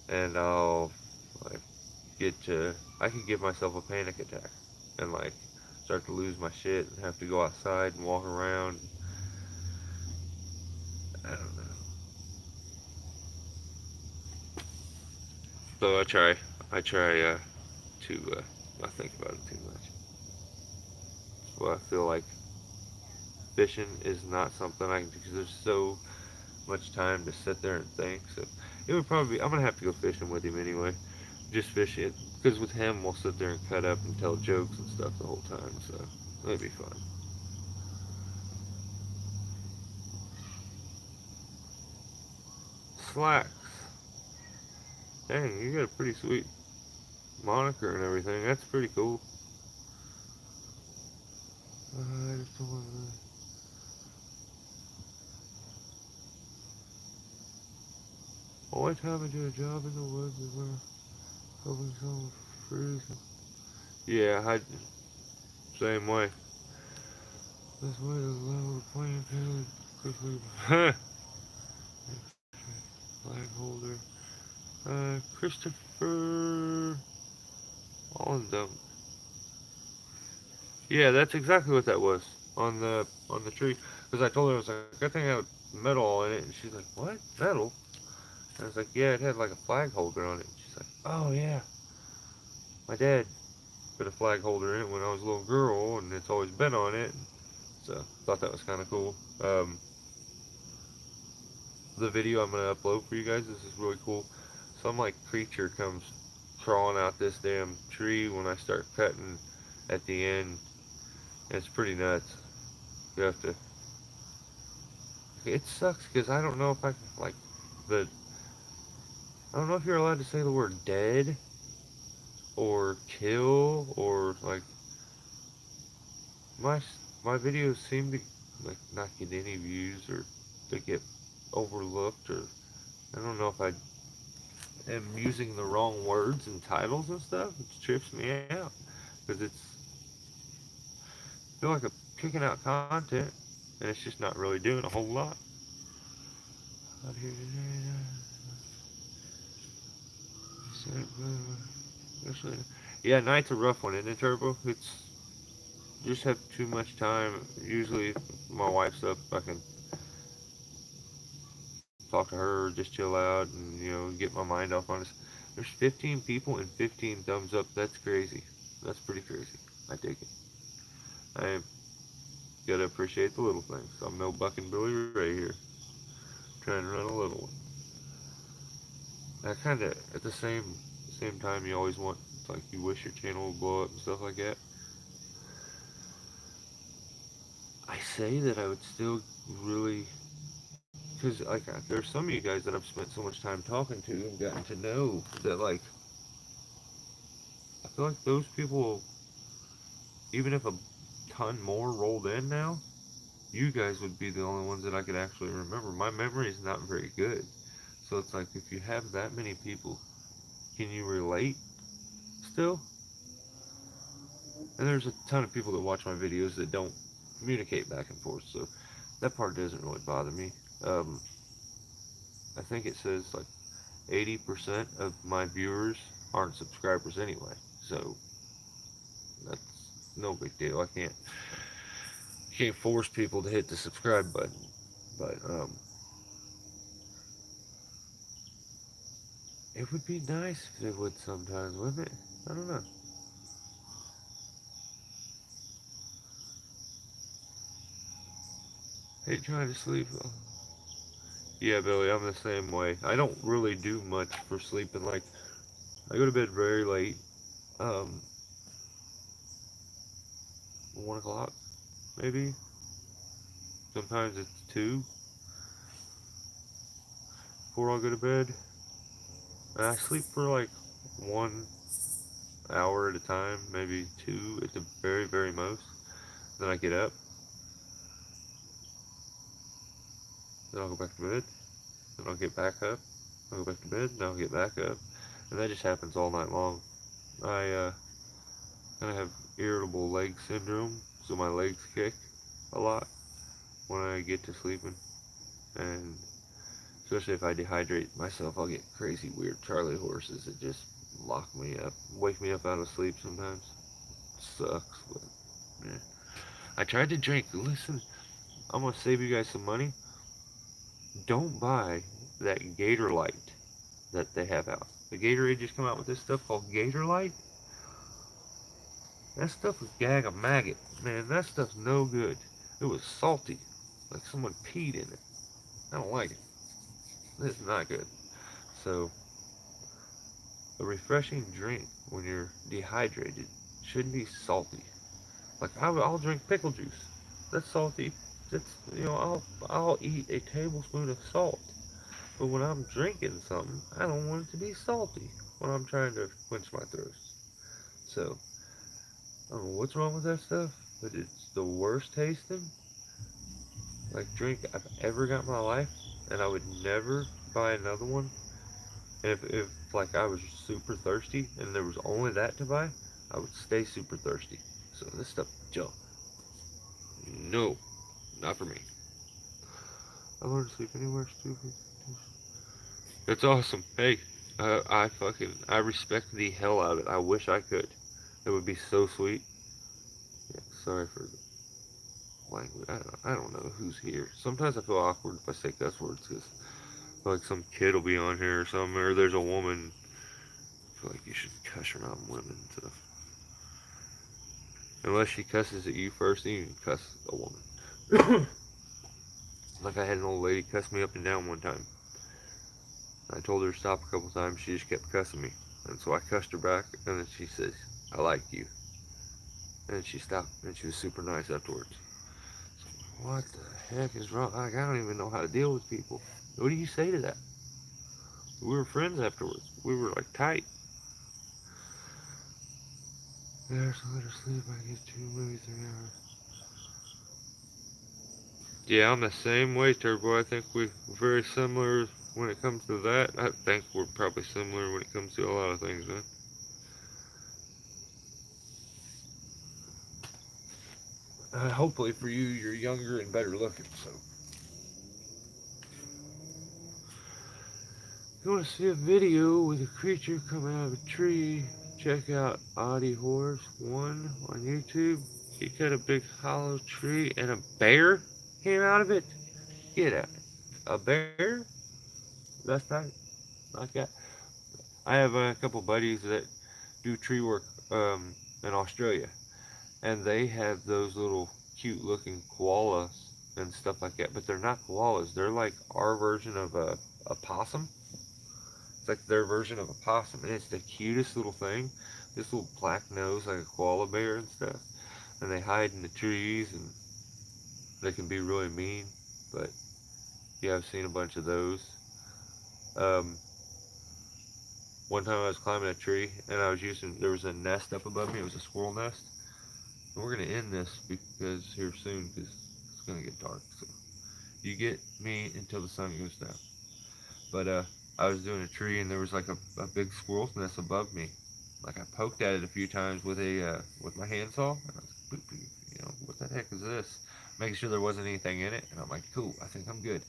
and I'll like I could give myself a panic attack and like start to lose my shit and have to go outside and walk around. I don't know. So I try to not think about it too much. Well, I feel like fishing is not something I can do because there's so much time to sit there and think. So it would probably be, I'm gonna have to go fishing with him anyway. Just fish it. Because with him, we'll sit there and cut up and tell jokes and stuff the whole time, so it'll be fun. Slacks. Dang, you got a pretty sweet moniker and everything. That's pretty cool. I just don't want to... Only time I do a job in the woods is when I'm helping someone freeze. Yeah, same way. This way to level the playing field quickly. Flag holder. Christopher. All of them. Yeah, that's exactly what that was on the tree. Because I told her, I was like, that thing had metal on it, and she's like, what? Metal? And I was like, yeah, it had like a flag holder on it. And she's like, oh yeah, my dad put a flag holder in it when I was a little girl, and it's always been on it. So thought that was kind of cool. The video I'm gonna upload for you guys, this is really cool. Some like creature comes crawling out this damn tree when I start cutting at the end. It's pretty nuts. You have to. It sucks because I don't know if I can like the. I don't know if you're allowed to say the word dead or kill or like my my videos seem to like not get any views or they get overlooked or I don't know if I am using the wrong words and titles and stuff. It trips me out because I feel like I'm kicking out content and it's just not really doing a whole lot. Out here today. Yeah, night's a rough one, isn't it, Turbo? It's just have too much time. Usually, if my wife's up, I can talk to her, or just chill out, and get my mind off on this. There's 15 people and 15 thumbs up. That's crazy. That's pretty crazy. I dig it. I gotta appreciate the little things. I'm no bucking Billy Ray here, trying to run a little one. I kind of at the same time you always want like you wish your channel would blow up and stuff like that. I say that I would still really because like there's some of you guys that I've spent so much time talking to and gotten to know that like I feel like those people, even if a ton more rolled in now, you guys would be the only ones that I could actually remember. My memory is not very good, so it's like if you have that many people, can you relate still? And there's a ton of people that watch my videos that don't communicate back and forth, so that part doesn't really bother me. Um, I think it says like 80% of my viewers aren't subscribers anyway, so that's no big deal. I can't force people to hit the subscribe button, but it would be nice if they would sometimes, wouldn't it? I don't know. Hate trying to sleep. Yeah, Billy, I'm the same way. I don't really do much for sleeping. Like, I go to bed very late. Um, 1 o'clock, maybe. Sometimes it's 2 before I go to bed. And I sleep for like 1 hour at a time, maybe 2 at the very, very most. Then I get up. Then I'll go back to bed. Then I'll get back up. I'll go back to bed. Then I'll get back up. And that just happens all night long. I kind of have irritable leg syndrome, so my legs kick a lot when I get to sleeping. And especially if I dehydrate myself, I'll get crazy weird Charlie horses that just lock me up, wake me up out of sleep sometimes. Sucks, but yeah. I tried to drink. Listen, I'm gonna save you guys some money. Don't buy that Gator Light that they have out. The Gatorade just come out with this stuff called Gator Light. That stuff was gag a maggot. Man, that stuff's no good. It was salty. Like someone peed in it. I don't like it. It's not good. So, a refreshing drink when you're dehydrated shouldn't be salty. Like I'll drink pickle juice. That's salty. That's I'll eat a tablespoon of salt. But when I'm drinking something, I don't want it to be salty when I'm trying to quench my thirst. So I don't know what's wrong with that stuff, but it's the worst tasting like drink I've ever got in my life, and I would never buy another one. And if like I was super thirsty and there was only that to buy, I would stay super thirsty. So this stuff, Joe, no, not for me. I learned to sleep anywhere, stupid. It's awesome. Hey, I respect the hell out of it. I wish I could. It would be so sweet. Yeah, sorry for the language. I don't know who's here. Sometimes I feel awkward if I say cuss words because like some kid will be on here or something, or there's a woman. I feel like you should cuss around women. So unless she cusses at you first, then you can cuss a woman. Like I had an old lady cuss me up and down one time. I told her to stop a couple times. She just kept cussing me, and so I cussed her back. And then she says, "I like you," and she stopped. And she was super nice afterwards. So, what the heck is wrong? Like I don't even know how to deal with people. What do you say to that? We were friends afterwards. We were like tight. There's a little sleep. I get 2, maybe 3 hours. Yeah, I'm the same way, Turbo. I think we're very similar when it comes to that. I think we're probably similar when it comes to a lot of things, man. Hopefully for you, you're younger and better looking, so. If you want to see a video with a creature coming out of a tree, check out Audie Horse 1 on YouTube. He cut a big hollow tree and a bear came out of it. Get out. A bear? That's tight. Like that. I have a couple buddies that do tree work in Australia, and they have those little cute looking koalas and stuff like that. But they're not koalas. They're like our version of a possum. It's like their version of a possum, and it's the cutest little thing. This little black nose like a koala bear and stuff. And they hide in the trees, and they can be really mean. But yeah, I've seen a bunch of those. Um, One time I was climbing a tree, and there was a nest up above me. It was a squirrel nest. And we're gonna end this because here soon, because it's gonna get dark. So you get me until the sun goes down. But I was doing a tree, and there was like a big squirrel's nest above me. Like I poked at it a few times with a with my handsaw, and I was boop, boop, what the heck is this? Making sure there wasn't anything in it, and I'm like, cool, I think I'm good.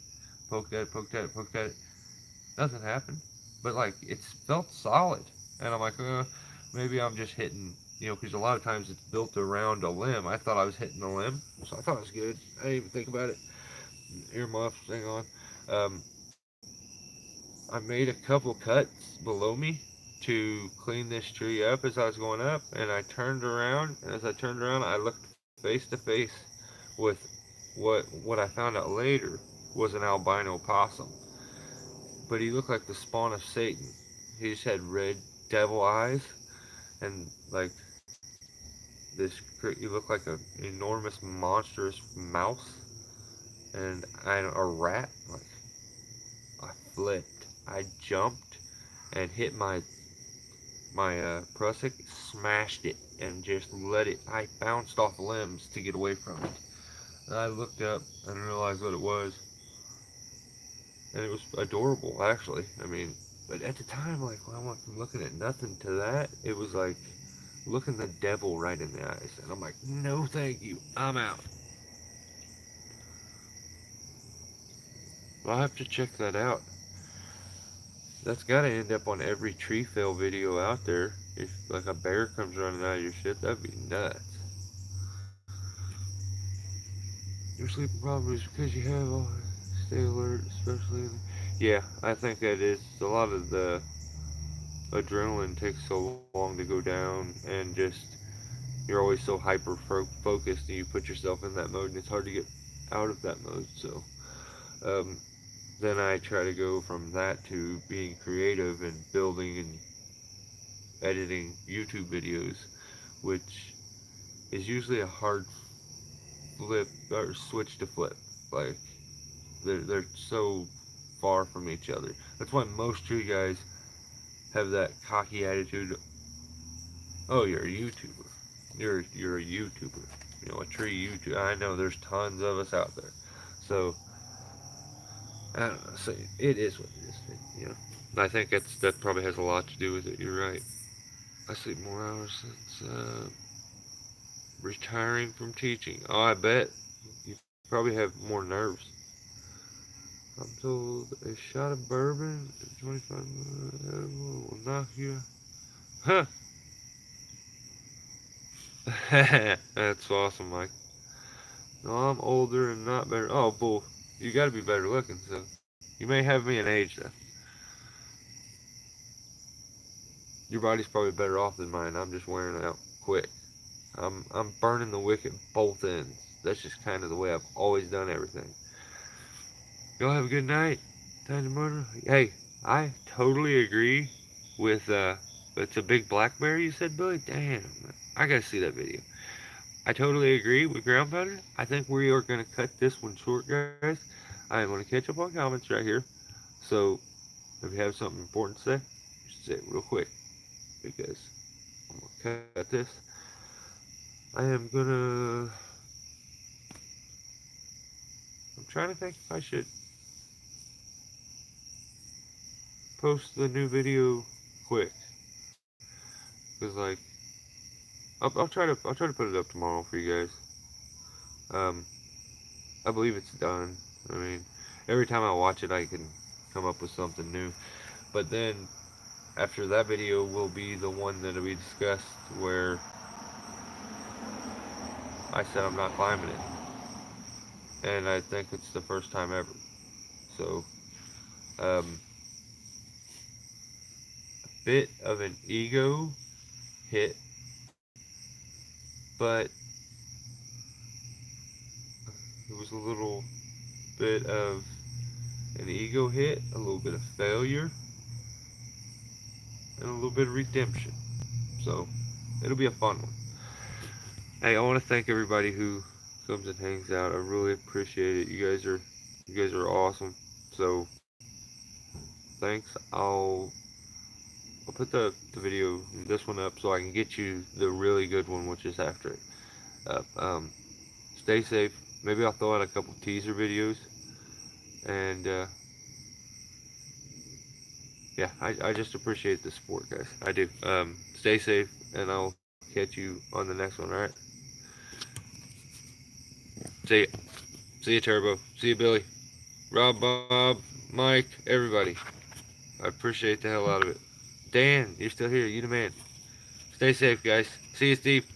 Poked at it, poked at it, poked at it. Nothing happened, but like it felt solid, and I'm like, maybe I'm just hitting, because a lot of times it's built around a limb. I thought I was hitting the limb, so I thought it was good. I didn't even think about it. Earmuffs thing on. Um, I made a couple cuts below me to clean this tree up as I was going up, and I turned around, and as I turned around, I looked face to face with what I found out later was an albino possum. But he looked like the spawn of Satan. He just had red devil eyes, and like he looked like an enormous, monstrous mouse, and a rat. Like I flipped, I jumped, and hit my prusik, smashed it, and just let it. I bounced off limbs to get away from it. And I looked up and realized what it was, and it was adorable, actually. I mean, but at the time, like when I went from looking at nothing to that, it was like looking the devil right in the eyes, and I'm like, no, thank you, I'm out. I'll have to check that out. That's got to end up on every tree fail video out there. If like a bear comes running out of your shit, that'd be nuts. Your sleeping problem is because you have all stay alert, especially. Yeah, I think that is a lot of the adrenaline takes so long to go down, and just you're always so hyper focused, and you put yourself in that mode, and it's hard to get out of that mode. So then I try to go from that to being creative and building and editing YouTube videos, which is usually a hard flip or switch to flip. Like they're so far from each other. That's why most tree guys have that cocky attitude. Oh, you're a YouTuber. You're a YouTuber. You know, a tree YouTuber. I know there's tons of us out there. So I don't know. So it is what it is. You know. I think that probably has a lot to do with it. You're right. I sleep more hours since retiring from teaching. Oh, I bet you probably have more nerves. I'm told a shot of bourbon, 25 will knock you. Huh. That's awesome, Mike. No, I'm older and not better. Oh, bull. You got to be better looking, so you may have me an age then. Your body's probably better off than mine. I'm just wearing out quick. I'm burning the wick at both ends. That's just kind of the way I've always done everything. Y'all have a good night. Time to murder. Hey, I totally agree with it's a big blackberry you said, Billy. Damn, I gotta see that video. I totally agree with ground powder. I think we are gonna cut this one short, guys. I am gonna catch up on comments right here. So if you have something important to say, just say it real quick because I'm gonna cut this. I am gonna. I'm trying to think if I should post the new video quick because like I'll try to put it up tomorrow for you guys. Um, I believe it's done. I mean, every time I watch it, I can come up with something new. But then after that video will be the one that we discussed where I said I'm not climbing it, and I think it's the first time ever. So, a bit of an ego hit, but it was a little bit of an ego hit, a little bit of failure, and a little bit of redemption. So, it'll be a fun one. Hey, I want to thank everybody who comes and hangs out. I really appreciate it. You guys are awesome. So, thanks. I'll put the video, this one up, so I can get you the really good one, which is after it. Stay safe. Maybe I'll throw out a couple teaser videos, and yeah, I just appreciate the support, guys. I do. Stay safe, and I'll catch you on the next one. All right. See ya. See you, Turbo. See you, Billy. Rob, Bob, Mike, everybody. I appreciate the hell out of it. Dan, you're still here. You the man. Stay safe, guys. See you, Steve.